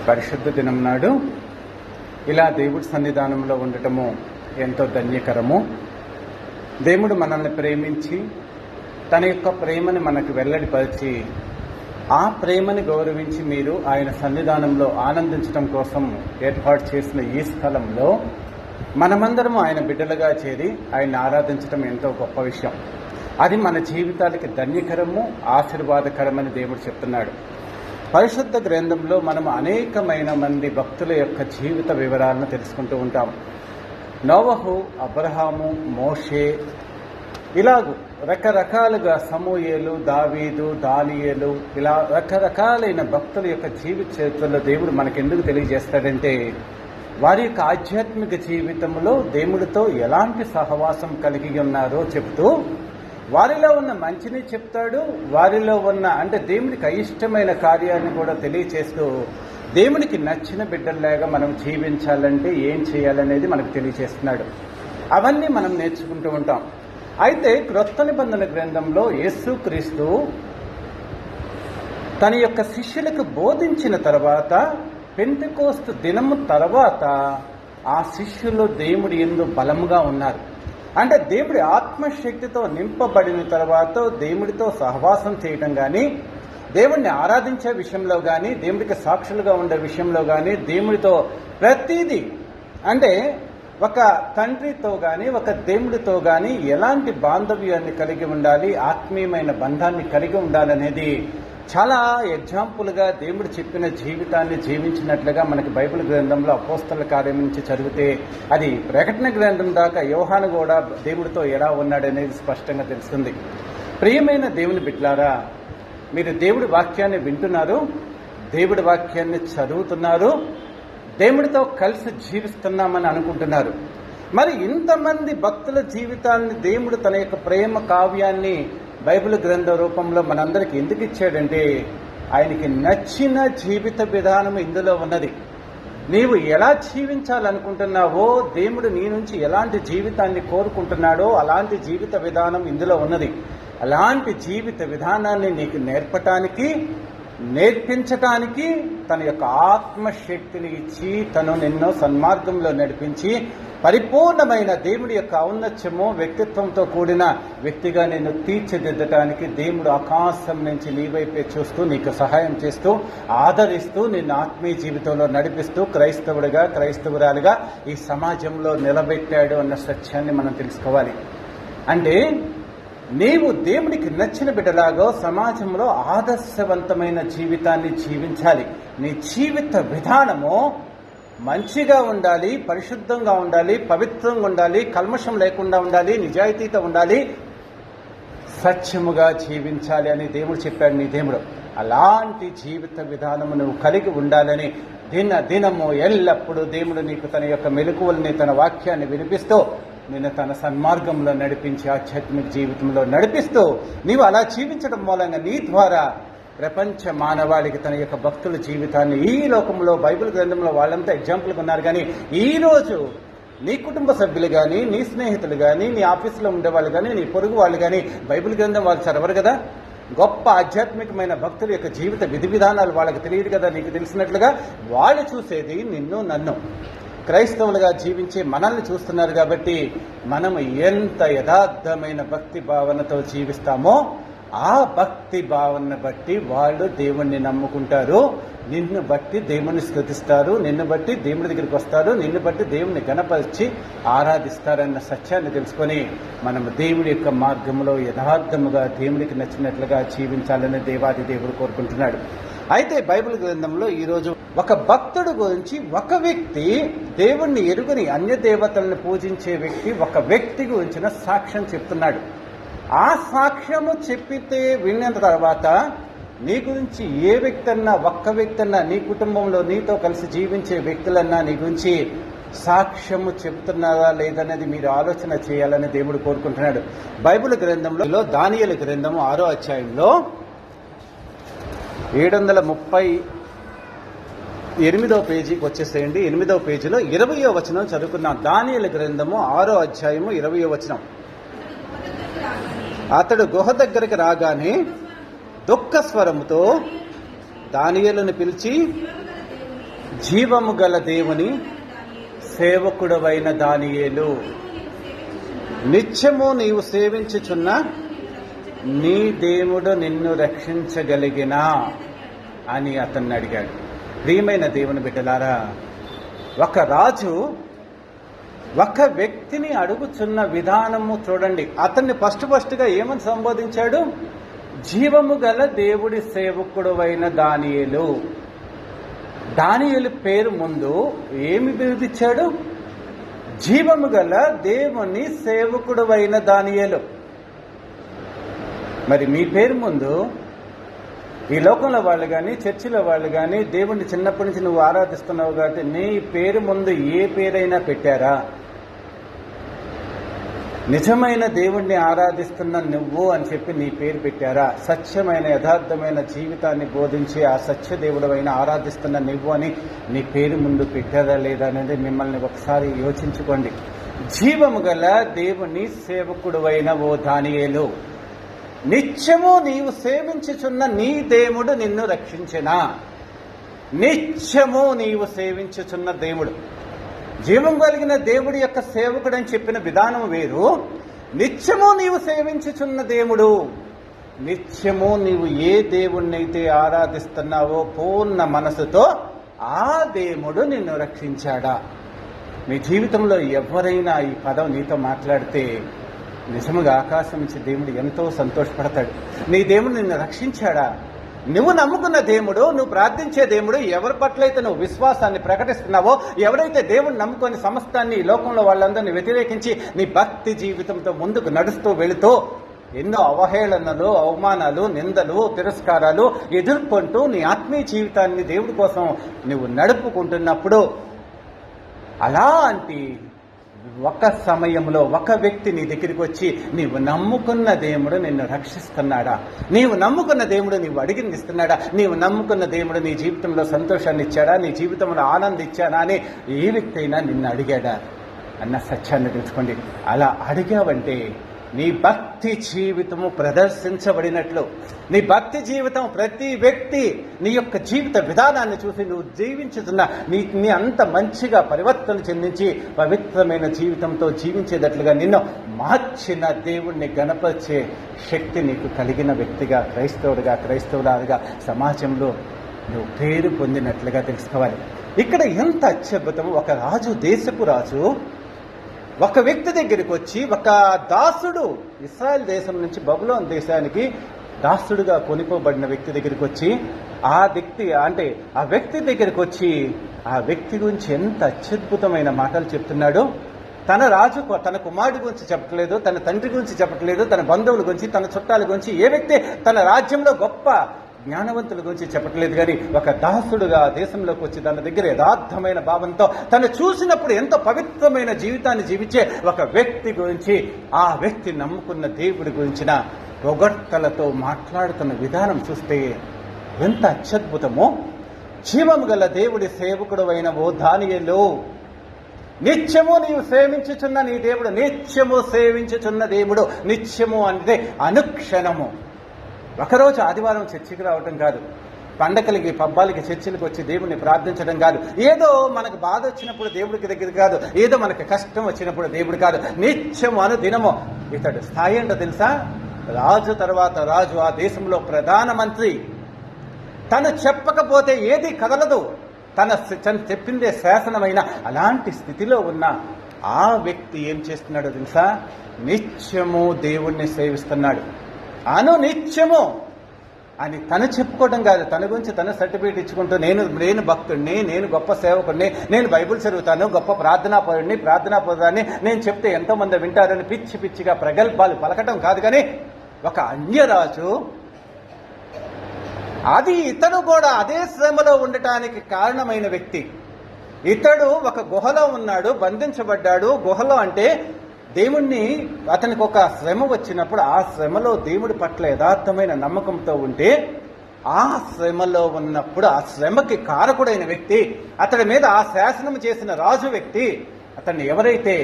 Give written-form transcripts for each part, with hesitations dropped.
పరిశుద్ధ దినం నాడు ఇలా దేవుడి సన్నిధానంలో ఉండటము ఎంతో ధన్యకరము. దేవుడు మనల్ని ప్రేమించి తన యొక్క ప్రేమని మనకు వెల్లడిపరిచి ఆ ప్రేమని గౌరవించి మీరు ఆయన సన్నిధానంలో ఆనందించడం కోసం ఏర్పాటు చేసిన ఈ స్థలంలో మనమందరము ఆయన బిడ్డలుగా చేరి ఆయన ఆరాధించడం ఎంతో గొప్ప విషయం. అది మన జీవితాలకి ధన్యకరము, ఆశీర్వాదకరమని దేవుడు చెప్తున్నాడు. పరిశుద్ధ గ్రంథంలో మనం అనేకమైన మంది భక్తుల యొక్క జీవిత వివరాలను తెలుసుకుంటూ ఉంటాం. నోవహు, అబ్రహాము, మోషే, ఇలాగూ రకరకాలుగా సమూయేలు, దావీదు, దానియేలు, ఇలా రకరకాలైన భక్తుల యొక్క జీవిత చరిత్రలో దేవుడు మనకెందుకు తెలియజేస్తాడంటే వారి యొక్క ఆధ్యాత్మిక జీవితంలో దేవుడితో ఎలాంటి సహవాసం కలిగి ఉన్నారో చెప్తూ వారిలో ఉన్న మంచిని చెప్తాడు, వారిలో ఉన్న అంటే దేవుడికి అయిష్టమైన కార్యాన్ని కూడా తెలియచేస్తూ దేవునికి నచ్చిన బిడ్డల్లాగా మనం జీవించాలంటే ఏం చేయాలనేది మనకు తెలియచేస్తున్నాడు. అవన్నీ మనం నేర్చుకుంటూ ఉంటాం. అయితే క్రొత్త నిబంధన గ్రంథంలో యేసుక్రీస్తు తన యొక్క శిష్యులకు బోధించిన తర్వాత పెంతెకోస్తు దినము తర్వాత ఆ శిష్యులు దేవుడి యందు బలముగా ఉన్నారు. అంటే దేవుడి ఆత్మశక్తితో నింపబడిన తర్వాత దేవుడితో సహవాసం చేయటం కానీ, దేవుడిని ఆరాధించే విషయంలో కానీ, దేవుడికి సాక్షులుగా ఉండే విషయంలో కానీ, దేవుడితో ప్రతిదీ అంటే ఒక తండ్రితో కానీ ఒక దేవుడితో కానీ ఎలాంటి బాంధవ్యాన్ని కలిగి ఉండాలి, ఆత్మీయమైన బంధాన్ని కలిగి ఉండాలనేది చాలా ఎగ్జాంపుల్గా దేవుడు చెప్పిన జీవితాన్ని జీవించినట్లుగా మనకి బైబిల్ గ్రంథంలో అపోస్తల కార్యం నుంచి చదివితే అది ప్రకటన గ్రంథం దాకా యోహాను కూడా దేవుడితో ఎలా ఉన్నాడనేది స్పష్టంగా తెలుస్తుంది. ప్రియమైన దేవుని బిడ్డలారా, మీరు దేవుడి వాక్యాన్ని వింటున్నారు, దేవుడి వాక్యాన్ని చదువుతున్నారు, దేవుడితో కలిసి జీవిస్తున్నామని అనుకుంటున్నారు. మరి ఇంతమంది భక్తుల జీవితాన్ని దేవుడు తన యొక్క ప్రేమ కావ్యాన్ని బైబిల్ గ్రంథ రూపంలో మనందరికి ఎందుకు ఇచ్చాడంటే ఆయనకి నచ్చిన జీవిత విధానం ఇందులో ఉన్నది. నీవు ఎలా జీవించాలనుకుంటున్నావో, దేవుడు నీ నుంచి ఎలాంటి జీవితాన్ని కోరుకుంటున్నాడో అలాంటి జీవిత విధానం ఇందులో ఉన్నది. అలాంటి జీవిత విధానాన్ని నీకు నేర్పించటానికి తన యొక్క ఆత్మశక్తిని ఇచ్చి తను నిన్ను సన్మార్గంలో నడిపించి పరిపూర్ణమైన దేవుడి యొక్క ఔన్నత్యము వ్యక్తిత్వంతో కూడిన వ్యక్తిగా నిన్ను తీర్చిదిద్దటానికి దేవుడు ఆకాశం నుంచి నీ వైపే చూస్తూ నీకు సహాయం చేస్తూ ఆదరిస్తూ నిన్ను ఆత్మీయ జీవితంలో నడిపిస్తూ క్రైస్తవుడిగా క్రైస్తవురాలుగా ఈ సమాజంలో నిలబెట్టాడు అన్న సత్యాన్ని మనం తెలుసుకోవాలి. అంటే నీవు దేవుడికి నచ్చిన బిడ్డలాగా సమాజంలో ఆదర్శవంతమైన జీవితాన్ని జీవించాలి. నీ జీవిత విధానము మంచిగా ఉండాలి, పరిశుద్ధంగా ఉండాలి, పవిత్రంగా ఉండాలి, కల్మషం లేకుండా ఉండాలి, నిజాయితీతో ఉండాలి, సత్యముగా జీవించాలి అని దేవుడు చెప్పాడు. నీ దేవుడు అలాంటి జీవిత విధానము నువ్వు కలిగి ఉండాలని దినము ఎల్లప్పుడూ దేవుడు నీకు తన యొక్క మెలకువల్ని, తన వాక్యాన్ని వినిపిస్తూ నిన్ను తన సన్మార్గంలో నడిపించి ఆధ్యాత్మిక జీవితంలో నడిపిస్తూ నీవు అలా జీవించడం మూలంగా నీ ద్వారా ప్రపంచ మానవాళికి తన యొక్క భక్తుల జీవితాన్ని ఈ లోకంలో బైబిల్ గ్రంథంలో వాళ్ళంతా ఎగ్జాంపుల్గా ఉన్నారు. కానీ ఈరోజు నీ కుటుంబ సభ్యులు కానీ, నీ స్నేహితులు కానీ, నీ ఆఫీసులో ఉండేవాళ్ళు కానీ, నీ పొరుగు వాళ్ళు కానీ బైబిల్ గ్రంథం వాళ్ళు చదవరు కదా. గొప్ప ఆధ్యాత్మికమైన భక్తుల యొక్క జీవిత విధి విధానాలు వాళ్ళకి తెలియదు కదా. నీకు తెలిసినట్లుగా వాళ్ళు చూసేది నిన్ను, నన్ను క్రైస్తవులుగా జీవించే మనల్ని చూస్తున్నారు. కాబట్టి మనము ఎంత యథార్థమైన భక్తి భావనతో జీవిస్తామో ఆ భక్తి భావనను బట్టి వాళ్ళు దేవుణ్ణి నమ్ముకుంటారు, నిన్ను బట్టి దేవుణ్ణి స్తుతిస్తారు, నిన్ను బట్టి దేవుడి దగ్గరికి వస్తారు, నిన్ను బట్టి దేవుణ్ణి గణపరిచి ఆరాధిస్తారన్న సత్యాన్ని తెలుసుకొని మనము దేవుడి యొక్క మార్గంలో యథార్థముగా దేవుడికి నచ్చినట్లుగా జీవించాలని దేవాది దేవుడు కోరుకుంటున్నాడు. అయితే బైబిల్ గ్రంథంలో ఈరోజు ఒక భక్తుడు గురించి ఒక వ్యక్తి, దేవుణ్ణి ఎరుగని అన్య దేవతలను పూజించే వ్యక్తి ఒక వ్యక్తి గురించిన సాక్ష్యం చెప్తున్నాడు. ఆ సాక్ష్యము చెప్పితే విన్న తర్వాత నీ గురించి ఏ వ్యక్తి అన్నా, ఒక్క వ్యక్తి అన్నా, నీ కుటుంబంలో నీతో కలిసి జీవించే వ్యక్తులన్నా నీ గురించి సాక్ష్యము చెప్తున్నారా లేదనేది మీరు ఆలోచన చేయాలని దేవుడు కోరుకుంటున్నాడు. బైబిల్ గ్రంథంలో దానియేలు గ్రంథము 6వ అధ్యాయంలో 738వ పేజీకి వచ్చేసేయండి. 8వ పేజీలో 20వ వచనం చదువుకున్నాం. దానియేలు గ్రంథము 6వ అధ్యాయము 20వ వచనం. అతడు గుహ దగ్గరికి రాగానే దుఃఖ స్వరముతో దానియేలును పిలిచి జీవము గల దేవుని సేవకుడవైన దానియేలు, నిత్యము నీవు సేవించుచున్న నీ దేవుడు నిన్ను రక్షించగలిగినా అని అతన్ని అడిగాడు. ప్రియమైన దేవుని బిడ్డలారా, ఒక రాజు ఒక వ్యక్తిని అడుగుచున్న విధానము చూడండి. అతన్ని ఫస్ట్గా ఏమని సంబోధించాడు? జీవము గల దేవుడి సేవకుడవైన దానియేలు. దానియేలు పేరు ముందు ఏమి బిరుదిచ్చాడు? జీవము గల దేవుని సేవకుడవైన దానియేలు. మరి మీ పేరు ముందు ఈ లోకంలో వాళ్ళు కానీ, చర్చిలో వాళ్ళు కానీ, దేవుణ్ణి చిన్నప్పటి నుంచి నువ్వు ఆరాధిస్తున్నావు కాబట్టి నీ పేరు ముందు ఏ పేరైనా పెట్టారా? నిజమైన దేవుణ్ణి ఆరాధిస్తున్న నువ్వు అని చెప్పి నీ పేరు పెట్టారా? సత్యమైన యథార్థమైన జీవితాన్ని బోధించి ఆ సత్య దేవుడవైన ఆరాధిస్తున్న నువ్వు అని నీ పేరు ముందు పెట్టారా లేదా అనేది మిమ్మల్ని ఒకసారి యోచించుకోండి. జీవము గల దేవుని సేవకుడువైన ఓ దానియేలు, నిత్యము నీవు సేవించుచున్న నీ దేవుడు నిన్ను రక్షించెనా? నిత్యము నీవు సేవించుచున్న దేవుడు, జీవం కలిగిన దేవుడి యొక్క సేవకుడు అని చెప్పిన విధానం వేరు. నిత్యము నీవు సేవించుచున్న దేవుడు, నిత్యము నీవు ఏ దేవుణ్ణైతే ఆరాధిస్తున్నావో పూర్ణ మనసుతో ఆ దేవుడు నిన్ను రక్షించాడా? మీ జీవితంలో ఎవరైనా ఈ పదం నీతో మాట్లాడితే నిజముగా ఆకాశం నుంచి దేవుడు ఎంతో సంతోషపడతాడు. నీ దేవుడు నిన్ను రక్షించాడా? నువ్వు నమ్ముకున్న దేవుడు, నువ్వు ప్రార్థించే దేవుడు, ఎవరి పట్లయితే నువ్వు విశ్వాసాన్ని ప్రకటిస్తున్నావో, ఎవరైతే దేవుడిని నమ్ముకొని సమస్తాన్ని ఈ లోకంలో వాళ్ళందరినీ వ్యతిరేకించి నీ భక్తి జీవితంతో ముందుకు నడుస్తూ వెళుతూ ఎన్నో అవహేళనలు, అవమానాలు, నిందలు, తిరస్కారాలు ఎదుర్కొంటూ నీ ఆత్మీయ జీవితాన్ని దేవుడి కోసం నువ్వు నడుపుకుంటున్నప్పుడు అలాంటి ఒక సమయంలో ఒక వ్యక్తి నీ దగ్గరికి వచ్చి నీవు నమ్ముకున్న దేవుడు నిన్ను రక్షిస్తున్నాడా? నీవు నమ్ముకున్న దేవుడు నీవు అడిగింది ఇస్తున్నాడా? నీవు నమ్ముకున్న దేవుడు నీ జీవితంలో సంతోషాన్ని ఇచ్చాడా? నీ జీవితంలో ఆనందం ఇచ్చాడా అని ఏ వ్యక్తి అయినా నిన్ను అడిగాడా అన్న సత్యాన్ని తెలుసుకోండి. అలా అడిగావంటే నీ భక్తి జీవితము ప్రదర్శించబడినట్లు. నీ భక్తి జీవితం ప్రతి వ్యక్తి నీ యొక్క జీవిత విధానాన్ని చూసి నువ్వు జీవించుతున్న నీ అంత మంచిగా పరివర్తన చెందించి పవిత్రమైన జీవితంతో జీవించేటట్లుగా నిన్ను మార్చిన దేవుణ్ణి గణపరిచే శక్తి నీకు కలిగిన వ్యక్తిగా, క్రైస్తవురాలుగా సమాజంలో నువ్వు పేరు పొందినట్లుగా తెలుసుకోవాలి. ఇక్కడ ఎంత అత్యద్భుతం! ఒక రాజు, దేశపు రాజు ఒక వ్యక్తి దగ్గరికి వచ్చి, ఒక దాసుడు ఇశ్రాయేల్ దేశం నుంచి బబులోను దేశానికి దాసుడుగా కొనుక్కోబడిన వ్యక్తి దగ్గరికి వచ్చి ఆ వ్యక్తి దగ్గరికి వచ్చి ఆ వ్యక్తి గురించి ఎంత అత్యద్భుతమైన మాటలు చెప్తున్నాడు. తన రాజు తన కుమారుడి గురించి చెప్పట్లేదు, తన తండ్రి గురించి చెప్పట్లేదు, తన బంధువుల గురించి, తన చుట్టాల గురించి, ఏ వ్యక్తి తన రాజ్యంలో గొప్ప జ్ఞానవంతుల గురించి చెప్పట్లేదు. కానీ ఒక దాసుడుగా దేశంలోకి వచ్చి తన దగ్గర యథార్థమైన భావంతో తను చూసినప్పుడు ఎంతో పవిత్రమైన జీవితాన్ని జీవించే ఒక వ్యక్తి గురించి, ఆ వ్యక్తి నమ్ముకున్న దేవుడి గురించిన పొగడ్తలతో మాట్లాడుతున్న విధానం చూస్తే ఎంత అత్యద్భుతమో! జీవము గల దేవుడి సేవకుడు అయిన ఓ దానియేలు, నిత్యము నీవు సేవించుచున్న నీ దేవుడు, నిత్యము సేవించుచున్న దేవుడు. నిత్యము అంటే అనుక్షణము. ఒకరోజు ఆదివారం చర్చికి రావటం కాదు, పండగలకి పబ్బాలకి చర్చిలకు వచ్చి దేవుడిని ప్రార్థించడం కాదు, ఏదో మనకు బాధ వచ్చినప్పుడు దేవుడికి దగ్గర కాదు, ఏదో మనకు కష్టం వచ్చినప్పుడు దేవుడు కాదు. నిత్యము అనుదినము. ఇతడు స్థాయి ఏంటో తెలుసా? రాజు తర్వాత రాజు, ఆ దేశంలో ప్రధానమంత్రి. తను చెప్పకపోతే ఏది కదలదు, తను చెప్పిందే శాసనమైన అలాంటి స్థితిలో ఉన్న ఆ వ్యక్తి ఏం చేస్తున్నాడో తెలుసా? నిత్యము దేవుణ్ణి సేవిస్తున్నాడు. నిత్యము అని తను చెప్పుకోవడం కాదు, తన గురించి తన సర్టిఫికేట్ ఇచ్చుకుంటూ నేను భక్తుడిని, నేను గొప్ప సేవకుడిని, నేను బైబిల్ చదువుతాను, గొప్ప ప్రార్థనాపరుడిని నేను చెప్తే ఎంతో మంది వింటారని పిచ్చిగా ప్రగల్భాలు పలకటం కాదు. కానీ ఒక అన్యరాజు, అది ఇతడు కూడా అదే శ్రమలో ఉండటానికి కారణమైన వ్యక్తి. ఇతడు ఒక గుహలో ఉన్నాడు, బంధించబడ్డాడు. గుహలో అంటే దేవుణ్ణి, అతనికి ఒక శ్రమ వచ్చినప్పుడు ఆ శ్రమలో దేవుడి పట్ల యథార్థమైన నమ్మకంతో ఉంటే, ఆ శ్రమలో ఉన్నప్పుడు ఆ శ్రమకి కారకుడైన వ్యక్తి, అతడి మీద ఆ శాసనం చేసిన రాజు వ్యక్తి, అతన్ని ఎవరైతే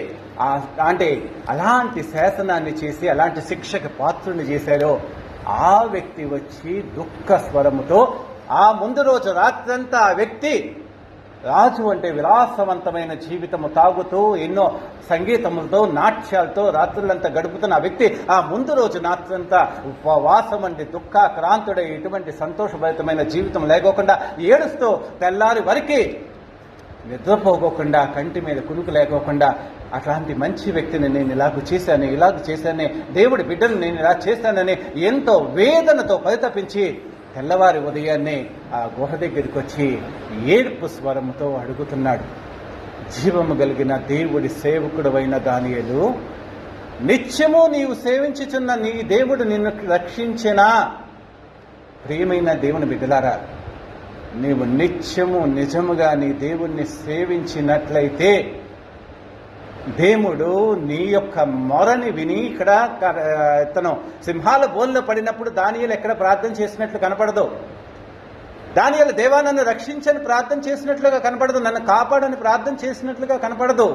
అలాంటి శాసనాన్ని చేసి అలాంటి శిక్షకి పాత్రుని చేశాడో ఆ వ్యక్తి వచ్చి దుఃఖ స్వరముతో, ఆ ముందు రోజు రాత్రంతా ఆ వ్యక్తి రాజు అంటే విలాసవంతమైన జీవితము తాగుతూ ఎన్నో సంగీతములతో నాట్యాలతో రాత్రులంతా గడుపుతున్న ఆ వ్యక్తి ఆ ముందు రోజు రాత్రంతా ఉపవాసం అంటే దుఃఖాక్రాంతుడై ఎటువంటి సంతోషభరితమైన జీవితం లేకోకుండా ఏడుస్తూ తెల్లారి వరకే నిద్రపోకోకుండా కంటి మీద కునుకు లేకోకుండా అట్లాంటి మంచి వ్యక్తిని నేను ఇలాగ చేశాను దేవుడి బిడ్డను నేను ఇలా చేశానని ఎంతో వేదనతో పరితపించి తెల్లవారి ఉదయాన్నే ఆ గుహ దగ్గరికి వచ్చి ఏడుపు స్వరముతో అడుగుతున్నాడు. జీవము కలిగిన దేవుడి సేవకుడవైన దానియేలు, నిత్యము నీవు సేవించుచున్న నీ దేవుడు నిన్ను రక్షించెనా? ప్రియమైన దేవుని బిడ్డలారా, నీవు నిత్యము నిజముగా నీ దేవుణ్ణి సేవించినట్లయితే దేవుడు నీ యొక్క మొరని విని, ఇక్కడ తను సింహాల బోన్లో పడినప్పుడు దానియేలు ఎక్కడ ప్రార్థన చేసినట్లు కనపడదు. దానియేలు దేవా నన్ను రక్షించని ప్రార్థన చేసినట్లుగా కనపడదు, నన్ను కాపాడని ప్రార్థన చేసినట్లుగా కనపడదు.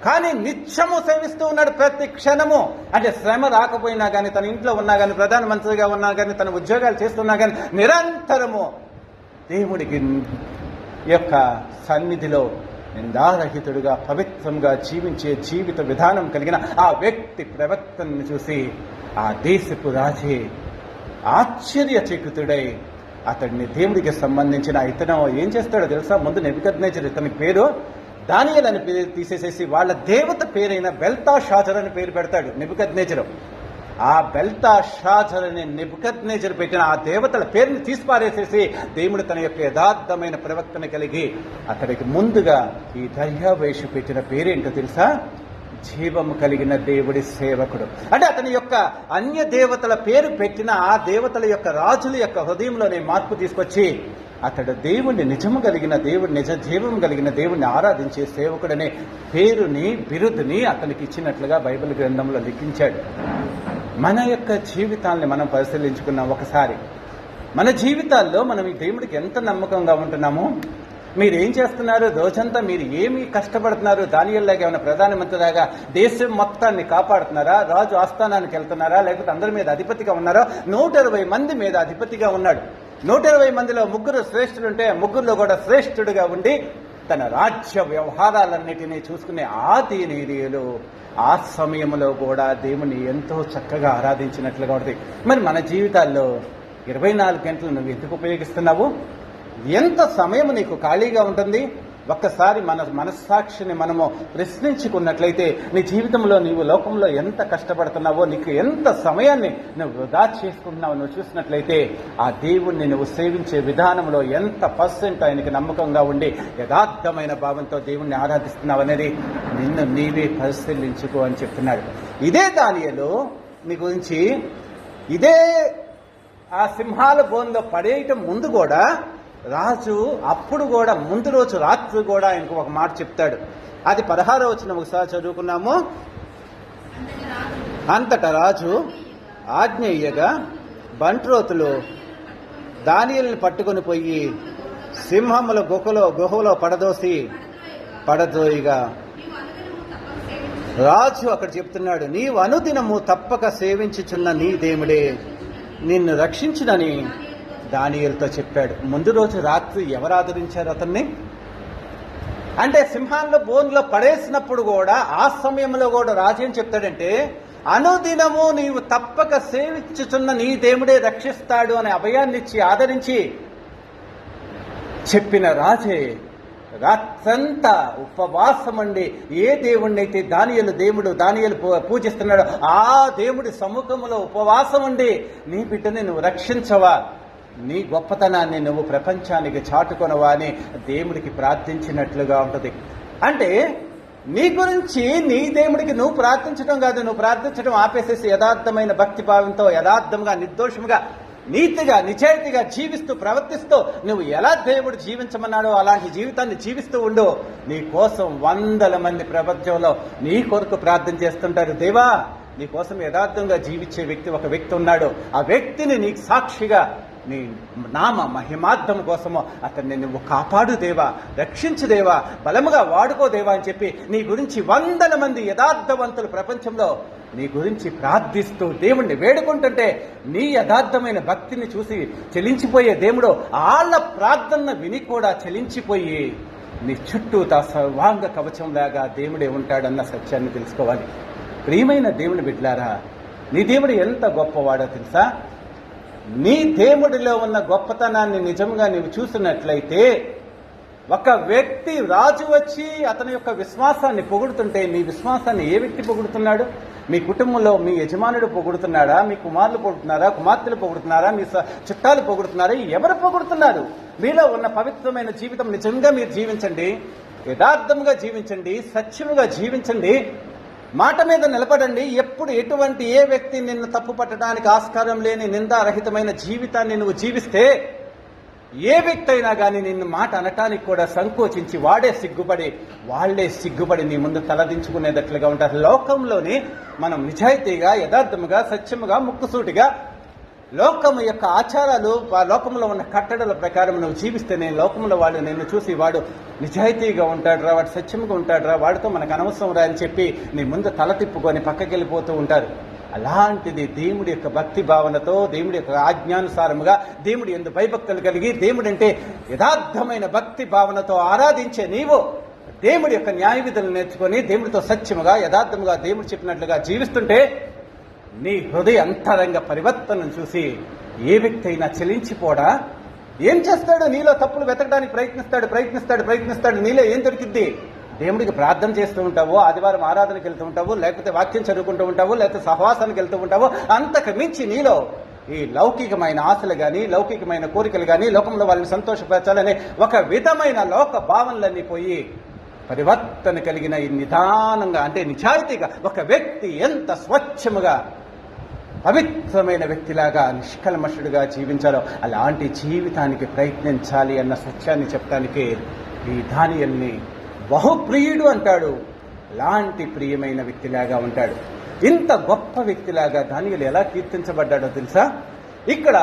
కానీ నిత్యము సేవిస్తూ ఉన్నాడు ప్రతి క్షణము. అంటే శ్రమ రాకపోయినా కానీ, తన ఇంట్లో ఉన్నా కానీ, ప్రధానమంత్రిగా ఉన్నా కానీ, తన ఉద్యోగాలు చేస్తున్నా కానీ నిరంతరము దేవుడికి యొక్క సన్నిధిలో నిందారహితుడుగా పవిత్రంగా జీవించే జీవిత విధానం కలిగిన ఆ వ్యక్తి ప్రవర్తనను చూసి ఆ దేశపు రాజే ఆశ్చర్యచకితుడై అతడిని దేవుడికి సంబంధించిన ఇతను ఏం చేస్తాడో తెలుసా? ముందు నెబుకద్నెజరు, ఇతని పేరు దానియేలు అని పేరు తీసేసేసి వాళ్ళ దేవత పేరైన బెల్తాషాజర్ అని పేరు పెడతాడు నెబుకద్నెజరు. ఆ బెల్తాషాజర్ అనే నెబుకద్నెజరు పెట్టిన ఆ దేవతల పేరుని తీసిపారేసేసి దేవుడు తన యొక్క యథార్థమైన ప్రవర్తన కలిగి అతడికి ముందుగా ఈ దర్యావేషు పెట్టిన పేరేంటో తెలుసా? జీవము కలిగిన దేవుడి సేవకుడు. అంటే అతని యొక్క అన్య దేవతల పేరు పెట్టిన ఆ దేవతల యొక్క రాజుల యొక్క హృదయంలోనే మార్పు తీసుకొచ్చి అతడు దేవుణ్ణి నిజము కలిగిన దేవుడు, నిజ జీవం కలిగిన దేవుణ్ణి ఆరాధించే సేవకుడనే పేరుని బిరుదుని అతనికి ఇచ్చినట్లుగా బైబిల్ గ్రంథంలో లిఖించాడు. మన యొక్క జీవితాన్ని మనం పరిశీలించుకున్నాం ఒకసారి. మన జీవితాల్లో మనం ఈ దేవుడికి ఎంత నమ్మకంగా ఉంటున్నామో, మీరు ఏం చేస్తున్నారు రోజంతా, మీరు ఏమి కష్టపడుతున్నారు? దానియేలులాగా ఏమైనా ప్రధానమంత్రిలాగా దేశం మొత్తాన్ని కాపాడుతున్నారా? రాజు ఆస్థానానికి వెళ్తున్నారా? లేకపోతే అందరి మీద అధిపతిగా ఉన్నారా? 120 మంది మీద అధిపతిగా ఉన్నాడు. 120 మందిలో 3 శ్రేష్ఠులుంటే 3లో కూడా శ్రేష్ఠుడిగా ఉండి తన రాజ్య వ్యవహారాలన్నిటినీ చూసుకునే ఆ దీనీయులు ఆ సమయంలో కూడా దేవుని ఎంతో చక్కగా ఆరాధించినట్లుగా ఉంటుంది. మరి మన జీవితాల్లో 24 గంటలు నువ్వు ఎందుకు ఉపయోగిస్తున్నావు? ఎంత సమయం నీకు ఖాళీగా ఉంటుంది? ఒక్కసారి మన మనస్సాక్షిని మనము ప్రశ్నించుకున్నట్లయితే నీ జీవితంలో నీవు లోకంలో ఎంత కష్టపడుతున్నావో, నీకు ఎంత సమయాన్ని నువ్వు వృధా చేసుకుంటున్నావో నువ్వు చూసినట్లయితే ఆ దేవుణ్ణి నువ్వు సేవించే విధానంలో ఎంత % ఆయనకి నమ్మకంగా ఉండి యథార్థమైన భావంతో దేవుణ్ణి ఆరాధిస్తున్నావు అనేది నిన్ను నీవే పరిశీలించుకో అని చెప్తున్నాడు. ఇదే దానియేలు నీ గురించి ఇదే ఆ సింహాల బోన్లో పడేయటం ముందు కూడా రాజు అప్పుడు కూడా ముందు రోజు రాత్రి కూడా ఆయనకు ఒక మాట చెప్తాడు. అది 16వ వచనం ఒకసారి చదువుకున్నాము. అంతటా రాజు ఆజ్ఞ ఇయ్యగా బంట్రోతులు దానియేలుని పట్టుకొని పోయి సింహముల గుహలో పడదోయిగా రాజు అక్కడ చెప్తున్నాడు, నీవు అనుదినము తప్పక సేవించుచున్న నీ దేవుడే నిన్ను రక్షించునని దానియేలుతో చెప్పాడు. ముందు రోజు రాత్రి ఎవరు ఆదరించారు అతన్ని? అంటే సింహాల బోన్లో పడేసినప్పుడు కూడా ఆ సమయంలో కూడా రాజు ఏం చెప్తాడంటే, అనుదినము నీవు తప్పక సేవించుచున్న నీ దేవుడే రక్షిస్తాడు అనే అభయాన్ని ఇచ్చి ఆదరించి చెప్పిన రాజే రాత్రంతా ఉపవాసం అండి ఏ దేవుణ్ణి అయితే దానియేలు పూజిస్తున్నాడో ఆ దేవుడి సముఖంలో ఉపవాసం ఉండి నీ బిడ్డని నువ్వు రక్షించవా, నీ గొప్పతనాన్ని నువ్వు ప్రపంచానికి చాటుకొనవా అని దేవుడికి ప్రార్థించినట్లుగా ఉంటుంది. అంటే నీ గురించి నీ దేవుడికి నువ్వు ప్రార్థించడం కాదు, నువ్వు ప్రార్థించడం ఆపేసేసి యథార్థమైన భక్తి భావంతో యథార్థంగా నిర్దోషంగా నీతిగా నిజాయితీగా జీవిస్తూ ప్రవర్తిస్తూ నువ్వు ఎలా దేవుడు జీవించమన్నాడో అలాంటి జీవితాన్ని జీవిస్తూ ఉండు. నీ కోసం 100 మంది ప్రపంచంలో నీ కొరకు ప్రార్థన చేస్తుంటారు. దేవా, నీ కోసం యథార్థంగా జీవించే ఒక వ్యక్తి ఉన్నాడు, ఆ వ్యక్తిని నీకు సాక్షిగా నీ నామ మహిమార్థం కోసమో అతన్ని నువ్వు కాపాడు దేవా, రక్షించు దేవా, బలముగా వాడుకో దేవా అని చెప్పి నీ గురించి 100 మంది యథార్థవంతులు ప్రపంచంలో నీ గురించి ప్రార్థిస్తూ దేవుణ్ణి వేడుకుంటుంటే నీ యథార్థమైన భక్తిని చూసి చెలించిపోయే దేవుడు వాళ్ళ ప్రార్థన విని కూడా చెలించిపోయి నీ చుట్టూ సర్వాంగ కవచంలాగా దేవుడే ఉంటాడన్న సత్యాన్ని తెలుసుకోవాలి. ప్రియమైన దేవుని బిడ్డలారా, నీ దేవుడు ఎంత గొప్పవాడో తెలుసా? నీ దేవుడిలో ఉన్న గొప్పతనాన్ని నిజంగా నీవు చూసినట్లయితే, ఒక వ్యక్తి రాజు వచ్చి అతని యొక్క విశ్వాసాన్ని పొగుడుతుంటే, మీ విశ్వాసాన్ని ఏ వ్యక్తి పొగుడుతున్నాడు? మీ కుటుంబంలో మీ యజమానుడు పొగుడుతున్నాడా? మీ కుమారులు పొగుడుతున్నారా? కుమార్తెలు పొగుడుతున్నారా? మీ చుట్టాలు పొగుడుతున్నారా? ఎవరు పొగుడుతున్నారు? మీలో ఉన్న పవిత్రమైన జీవితం నిజంగా మీరు జీవించండి, యథార్థంగా జీవించండి, సత్యముగా జీవించండి, మాట మీద నిలబడండి. ఎప్పుడు ఎటువంటి ఏ వ్యక్తి నిన్ను తప్పు పట్టడానికి ఆస్కారం లేని నిందారహితమైన జీవితాన్ని నువ్వు జీవిస్తే, ఏ వ్యక్తి అయినా కానీ నిన్ను మాట అనటానికి కూడా సంకోచించి వాళ్లే సిగ్గుపడి నీ ముందు తలదించుకునేటట్లుగా ఉంటారు. లోకంలోని మనం నిజాయితీగా, యథార్థముగా, సత్యముగా, ముక్కుసూటిగా లోకము యొక్క ఆచారాలు, లోకంలో ఉన్న కట్టడల ప్రకారం నువ్వు జీవిస్తేనే లోకంలో వాళ్ళు నిన్ను చూసి వాడు నిజాయితీగా ఉంటాడురా, వాడు సత్యముగా ఉంటాడురా, వాడితో మనకు అనవసరం రా అని చెప్పి నీ ముందు తల తిప్పుకొని పక్కకి వెళ్ళిపోతూ ఉంటారు. అలాంటిది దేవుడి యొక్క భక్తి భావనతో, దేవుడి యొక్క ఆజ్ఞానుసారముగా, దేవుడి యందు భయభక్తులు కలిగి, దేవుడంటే యథార్థమైన భక్తి భావనతో ఆరాధించే నీవు దేవుడి యొక్క న్యాయ విధులు నేర్చుకొని దేవుడితో సత్యముగా, యథార్థముగా దేవుడు చెప్పినట్లుగా జీవిస్తుంటే, నీ హృదయ అంతరంగ పరివర్తనను చూసి ఏ వ్యక్తి అయినా చెలించిపోడా? ఏం చేస్తాడు? నీలో తప్పులు వెతకడానికి ప్రయత్నిస్తాడు. నీలో ఏం దొరికిద్ది? దేవుడికి ప్రార్థన చేస్తూ ఉంటావు, ఆదివారం ఆరాధనకి వెళ్తూ ఉంటావు, లేకపోతే వాక్యం చదువుకుంటూ ఉంటావు, లేకపోతే సహవాసానికి వెళ్తూ ఉంటావు. అంతకు మించి నీలో ఈ లౌకికమైన ఆశలు కానీ, లౌకికమైన కోరికలు కానీ, లోకంలో వాళ్ళని సంతోషపరచాలనే ఒక విధమైన లోక భావనలన్నీ పోయి పరివర్తన కలిగిన ఈ నిదానంగా, అంటే నిజాయితీగా ఒక వ్యక్తి ఎంత స్వచ్ఛముగా పవిత్రమైన వ్యక్తిలాగా నిష్కల్మషుడిగా జీవించాలో అలాంటి జీవితానికి ప్రయత్నించాలి అన్న సత్యాన్ని చెప్పడానికి ఈ దానియేలుని బహుప్రియుడు అంటాడు. అలాంటి ప్రియమైన వ్యక్తిలాగా ఉంటాడు. ఇంత గొప్ప వ్యక్తిలాగా దానియేలు ఎలా కీర్తించబడ్డాడో తెలుసా? ఇక్కడ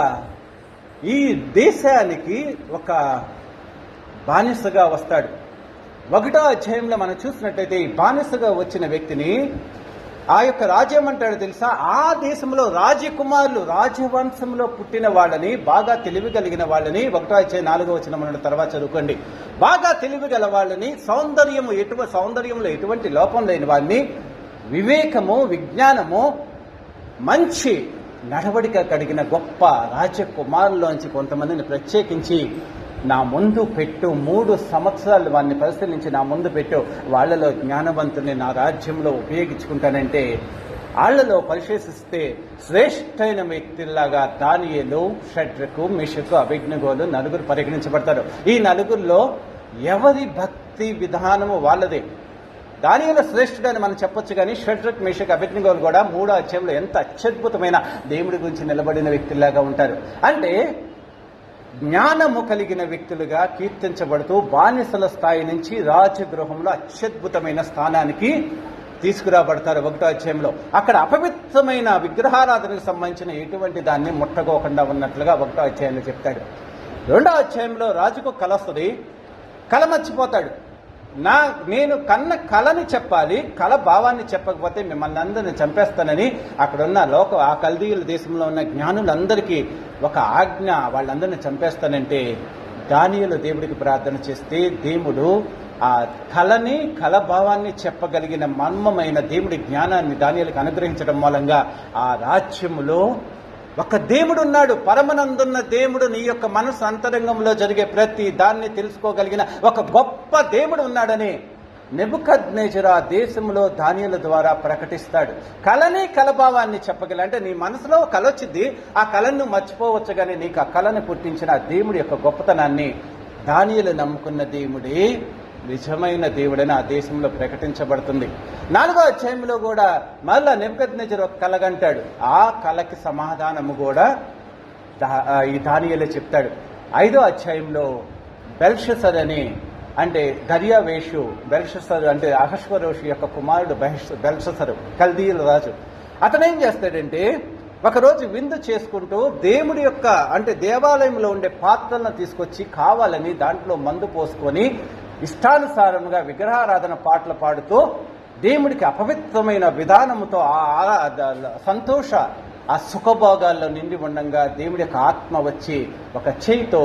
ఈ దేశానికి ఒక బానిసగా వస్తాడు. 1వ అధ్యాయంలో మనం చూసినట్లయితే ఈ బానిసగా వచ్చిన వ్యక్తిని ఆ యొక్క రాజ్యమంటాడు తెలుసా? ఆ దేశంలో రాజకుమారులు, రాజవంశంలో పుట్టిన వాళ్ళని, బాగా తెలివి కలిగిన వాళ్ళని, 1వ అధ్యాయం 4వ వచనం మన తర్వాత చదువుకోండి. బాగా తెలివి గల వాళ్ళని, సౌందర్యంలో ఎటువంటి లోపం లేని వాడిని, వివేకము, విజ్ఞానము, మంచి నడవడిక కలిగిన గొప్ప రాజకుమారుల్లోంచి కొంతమందిని ప్రత్యేకించి నా ముందు పెట్టు, 3 సంవత్సరాలు వారిని పరిశీలించి నా ముందు పెట్టు, వాళ్లలో జ్ఞానవంతుని నా రాజ్యంలో ఉపయోగించుకుంటానంటే, వాళ్లలో పరిశీలిస్తే శ్రేష్టమైన వ్యక్తుల్లాగా దానియేలు, షడ్రకు, మేషకు, అబేద్నెగోలు 4 పరిగణించబడతారు. ఈ 4లో ఎవరి భక్తి విధానము వాళ్ళదే. దానియేలు శ్రేష్ఠుడని మనం చెప్పొచ్చు, కానీ షడ్రకు, మేషకు, అబేద్నెగోలు కూడా 3వ అధ్యాయంలో ఎంత అత్యద్భుతమైన దేవుడి గురించి నిలబడిన వ్యక్తుల్లాగా ఉంటారు. అంటే జ్ఞానము కలిగిన వ్యక్తులుగా కీర్తించబడుతూ బానిసల స్థాయి నుంచి రాజగృహంలో అత్యద్భుతమైన స్థానానికి తీసుకురాబడతారు. 1వ అధ్యాయంలో అక్కడ అపవిత్రమైన విగ్రహారాధనకు సంబంధించిన ఎటువంటి దాన్ని ముట్టకోకుండా ఉన్నట్లుగా 1వ అధ్యాయంలో చెప్తాడు. 2వ అధ్యాయంలో రాజుకు కల వస్తుంది, కల మర్చిపోతాడు. నేను కన్న కళని చెప్పాలి, కళ భావాన్ని చెప్పకపోతే మిమ్మల్ని అందరిని చంపేస్తానని అక్కడున్న ఆ కల్దీయుల దేశంలో ఉన్న జ్ఞానులందరికీ ఒక ఆజ్ఞ, వాళ్ళందరినీ చంపేస్తానంటే దానియేలు దేవుడికి ప్రార్థన చేస్తే దేవుడు ఆ కళని, కళ భావాన్ని చెప్పగలిగిన మర్మమైన దేవుడి జ్ఞానాన్ని దానియేలుకు అనుగ్రహించడం మూలంగా ఆ రాజ్యములో ఒక దేవుడు ఉన్నాడు. పరమనందున్న దేవుడు నీ యొక్క మనసు అంతరంగంలో జరిగే ప్రతి దాన్ని తెలుసుకోగలిగిన ఒక గొప్ప దేవుడు ఉన్నాడని నెబుకద్నెజరు ఆ దేశంలో దానియేలు ద్వారా ప్రకటిస్తాడు. కళని, కళభావాన్ని చెప్పగల, అంటే నీ మనసులో కళ వచ్చింది, ఆ కళను మర్చిపోవచ్చు, కానీ నీకు ఆ కళను పుట్టించిన ఆ దేవుడి యొక్క గొప్పతనాన్ని దానియేలు నమ్ముకున్న దేవుడే నిజమైన దేవుడని ఆ దేశంలో ప్రకటించబడుతుంది. 4వ అధ్యాయంలో కూడా మళ్ళా నెబుకద్నెజరు ఒక కలగంటాడు. ఆ కళకి సమాధానము కూడా ఈ దానియేలే చెప్తాడు. 5వ అధ్యాయంలో బెల్షస్సర్ అని, అంటే దర్యావేషు, బెల్షస్సర్ అంటే అహష్వేరోషు యొక్క కుమారుడు బెల్షస్సరు, కల్దీయుల రాజు. అతనేం చేస్తాడంటే ఒకరోజు విందు చేసుకుంటూ దేవుడి యొక్క, అంటే దేవాలయంలో ఉండే పాత్రలను తీసుకొచ్చి కావాలని దాంట్లో మందు పోసుకొని ఇష్టానుసారంగా విగ్రహారాధన పాటలు పాడుతూ దేవుడికి అపవిత్రమైన విధానముతో సంతోష ఆ సుఖభోగాల్లో నిండి ఉండగా దేవుడి యొక్క ఆత్మ వచ్చి ఒక చేయితో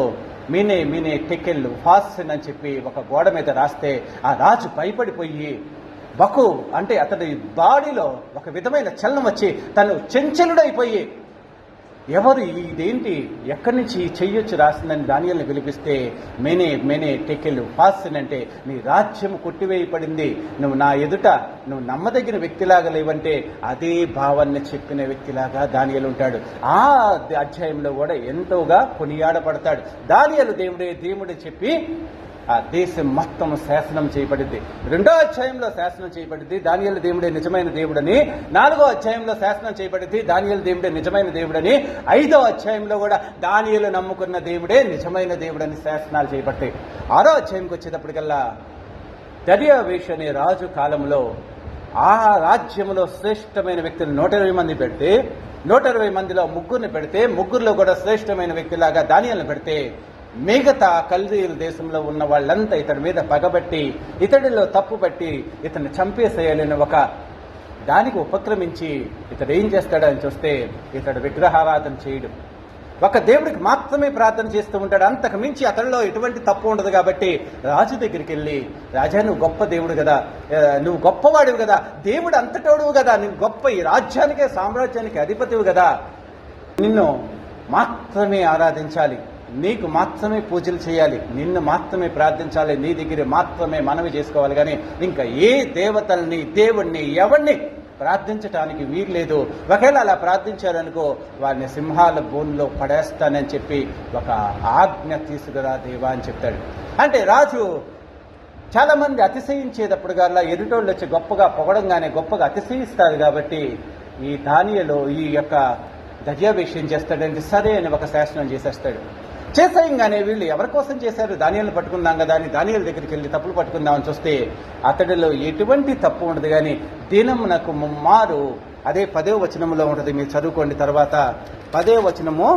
మీనే మీనే టెకెళ్ళు ఫాసన్ అని చెప్పి ఒక గోడ మీద రాస్తే ఆ రాజు భయపడిపోయి బకు అంటే అతడి బాడీలో ఒక విధమైన చలనం వచ్చి తను చంచలుడైపోయి ఎవరు ఇదేంటి ఎక్కడి నుంచి చెయ్యొచ్చు రాసిందని దానియేలుని పిలిపిస్తే మేనే మేనే టెకెళ్ళు ఫాసన్ అంటే నీ రాజ్యం కొట్టివేయబడింది, నువ్వు నా ఎదుట నువ్వు నమ్మదగిన వ్యక్తిలాగా లేవంటే అదే భావాన్ని చెప్పిన వ్యక్తిలాగా దానియేలు ఉంటాడు. ఆ అధ్యాయంలో కూడా ఎంతోగా కొనియాడపడతాడు. దానియేలు దేవుడే దేవుడే చెప్పి ఆ దేశం మొత్తం శాసనం చేయబడింది. 2వ అధ్యాయంలో శాసనం చేయబడింది దానియేలు దేవుడే నిజమైన దేవుడని, 4వ అధ్యాయంలో శాసనం చేయబడింది దానియేలు దేవుడే నిజమైన దేవుడని, 5వ అధ్యాయంలో కూడా దానియేలు నమ్ముకున్న దేవుడే నిజమైన దేవుడని శాసనాలు చేయబడతాయి. 6వ అధ్యాయంకి వచ్చేటప్పటికల్లా దర్యావేషు అనే రాజు కాలంలో ఆ రాజ్యంలో శ్రేష్టమైన వ్యక్తులు 120 మంది పెడితే 120 మందిలో ముగ్గురిని పెడితే ముగ్గురులో కూడా శ్రేష్టమైన వ్యక్తిలాగా దానియేలుని పెడితే మిగతా కల్దీయుల దేశంలో ఉన్న వాళ్ళంతా ఇతడి మీద పగబట్టి ఇతడిలో తప్పు పట్టి ఇతన్ని చంపేసేయాలని ఒక దానికి ఉపక్రమించి ఇతడు ఏం చేస్తాడని చూస్తే ఇతడు విగ్రహారాధన చేయడం, ఒక దేవుడికి మాత్రమే ప్రార్థన చేస్తూ ఉంటాడు. అంతకు మించి అతడిలో ఎటువంటి తప్పు ఉండదు. కాబట్టి రాజు దగ్గరికి వెళ్ళి, రాజా నువ్వు గొప్ప దేవుడు కదా, నువ్వు గొప్పవాడివి కదా, దేవుడు అంతటోడువు కదా, నువ్వు గొప్ప ఈ రాజ్యానికే సామ్రాజ్యానికి అధిపతివి కదా, నిన్ను మాత్రమే ఆరాధించాలి, నీకు మాత్రమే పూజలు చేయాలి, నిన్ను మాత్రమే ప్రార్థించాలి, నీ దగ్గర మాత్రమే మనవి చేసుకోవాలి, కానీ ఇంకా ఏ దేవతల్ని దేవుణ్ణి ఎవరిని ప్రార్థించటానికి వీలు లేదు. ఒకవేళ అలా ప్రార్థించారనుకో వారిని సింహాల బోన్లో పడేస్తానని చెప్పి ఒక ఆజ్ఞ తీసుకురా దేవా అని చెప్తాడు. అంటే రాజు చాలా మంది అతిశయించేటప్పుడు గల్లా ఎదుటోళ్ళు వచ్చి గొప్పగా పొగడంగానే గొప్పగా అతిశయిస్తారు. కాబట్టి ఈ దానియేలు ఈ యొక్క దర్యావేషు ఏం చేస్తాడంటే సరే అని ఒక శాసనం చేసేస్తాడు. చేసేయంగానే వీళ్ళు ఎవరి కోసం చేశారు, దానియేలుని పట్టుకుందాం కదా అని దానియేలు దగ్గరికి వెళ్ళి తప్పులు పట్టుకుందామని చూస్తే అతడిలో ఎటువంటి తప్పు ఉండదు. కానీ దినమునకు ముమ్మారు, అదే 10వ వచనంలో ఉంటుంది, మీరు చదువుకోండి. తర్వాత 10వ వచనము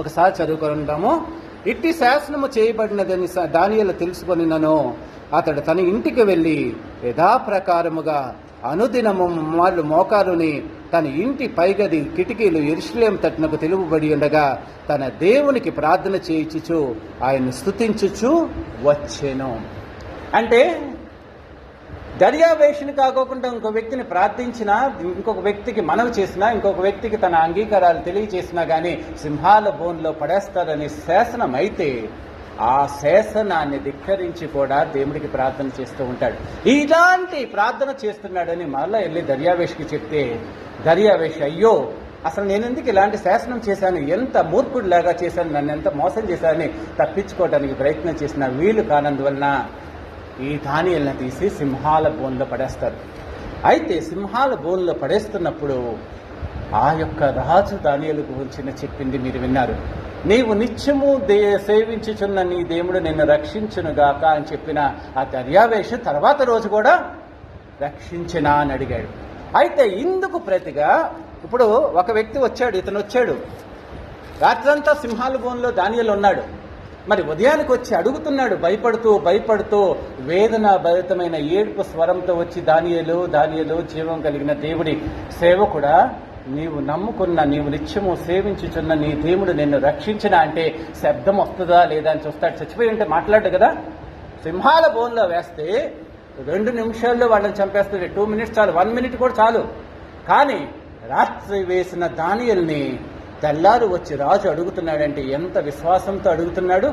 ఒకసారి చదువుకుంటాము. ఇట్టి శాసనము చేయబడినదని దానియేలు తెలుసుకొనినను అతడు తన ఇంటికి వెళ్ళి యథాప్రకారముగా అనుదినము వాళ్ళు మోకారుని తన ఇంటి పైగది కిటికీలు యెరూషలేము తట్టునకు తెలుగుబడి ఉండగా తన దేవునికి ప్రార్థన చేయించుచు ఆయన్ని స్తుతించుచు వచ్చెను. అంటే దర్యావేషుని కాకోకుండా ఇంకో వ్యక్తిని ప్రార్థించినా, ఇంకొక వ్యక్తికి మనవి చేసినా, ఇంకొక వ్యక్తికి తన అంగీకారాలు తెలియజేసినా కానీ సింహాల బోన్లో పడేస్తారని శాసనం అయితే ఆ శాసనాన్ని ధిక్కరించి కూడా దేవుడికి ప్రార్థన చేస్తూ ఉంటాడు. ఇలాంటి ప్రార్థన చేస్తున్నాడని మళ్ళీ వెళ్ళి దర్యావేషుకి చెప్తే దర్యావేషు అయ్యో అసలు నేను ఎందుకు ఇలాంటి శాసనం చేశాను, ఎంత మూర్ఖుడిలాగా చేశాను, నన్ను ఎంత మోసం చేశానని తప్పించుకోవడానికి ప్రయత్నం చేసిన వీలు కానందువలన ఈ దానియేలుని తీసి సింహాల బోన్లో పడేస్తారు. అయితే సింహాల బోన్లో పడేస్తున్నప్పుడు ఆ యొక్క రాజు దానియేలు గురించి చెప్పింది మీరు విన్నారు. నీవు నిత్యము సేవించుచున్న నీ దేవుడు నిన్ను రక్షించునుగాక అని చెప్పిన ఆ దర్యావేషు తర్వాత రోజు కూడా రక్షించినా అని అడిగాడు. అయితే ఇందుకు ప్రతిగా ఇప్పుడు ఒక వ్యక్తి వచ్చాడు, ఇతను వచ్చాడు, రాత్రంతా సింహాల బోన్లో దానియేలు ఉన్నాడు. మరి ఉదయానికి వచ్చి అడుగుతున్నాడు, భయపడుతూ వేదన భరితమైన ఏడుపు స్వరంతో వచ్చి దానియేలు దానియేలు జీవం కలిగిన దేవుడి సేవకుడా, నీవు నమ్ముకున్న, నీవు నిత్యము సేవించుచున్న నీ దేవుడు నిన్ను రక్షించిన అంటే శబ్దం వస్తుందా లేదా అని చూస్తాడు. చచ్చిపోయి ఉంటే మాట్లాడు కదా. సింహాల బోన్లో వేస్తే 2 నిమిషాల్లో వాళ్ళని చంపేస్తాడు. 2 మినిట్స్ చాలు, 1 మినిట్ కూడా చాలు. కానీ రాత్రి వేసిన దానియేలుని తెల్లారు వచ్చి రాజు అడుగుతున్నాడంటే ఎంత విశ్వాసంతో అడుగుతున్నాడు.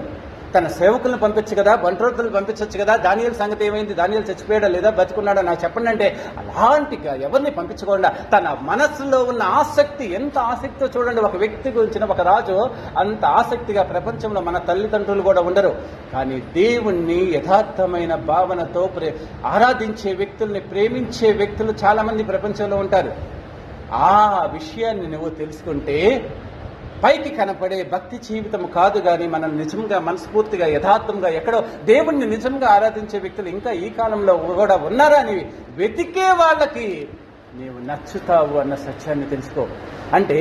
తన సేవకులను పంపించు కదా, బంట్రోతులను పంపించవచ్చు కదా, దానియేలు సంగతి ఏమైంది, దానియేలు చచ్చిపోయాడా లేదా బతుకున్నాడా నాకు చెప్పండి అంటే అలాంటి ఎవరిని పంపించకుండా తన మనస్సులో ఉన్న ఆసక్తి, ఎంత ఆసక్తితో చూడండి. ఒక వ్యక్తి గురించిన ఒక రాజు అంత ఆసక్తిగా ప్రపంచంలో మన తల్లిదండ్రులు కూడా ఉండరు. కానీ దేవుణ్ణి యథార్థమైన భావనతో ఆరాధించే వ్యక్తుల్ని, ప్రేమించే వ్యక్తులు చాలా మంది ప్రపంచంలో ఉంటారు. ఆ విషయాన్ని నువ్వు తెలుసుకుంటే పైకి కనపడే భక్తి జీవితం కాదు, కానీ మనం నిజంగా మనస్ఫూర్తిగా యథార్థంగా ఎక్కడో దేవుణ్ణి నిజంగా ఆరాధించే వ్యక్తులు ఇంకా ఈ కాలంలో కూడా ఉన్నారా అని వెతికే వాళ్ళకి నీవు నచ్చుతావు అన్న సత్యాన్ని తెలుసుకో. అంటే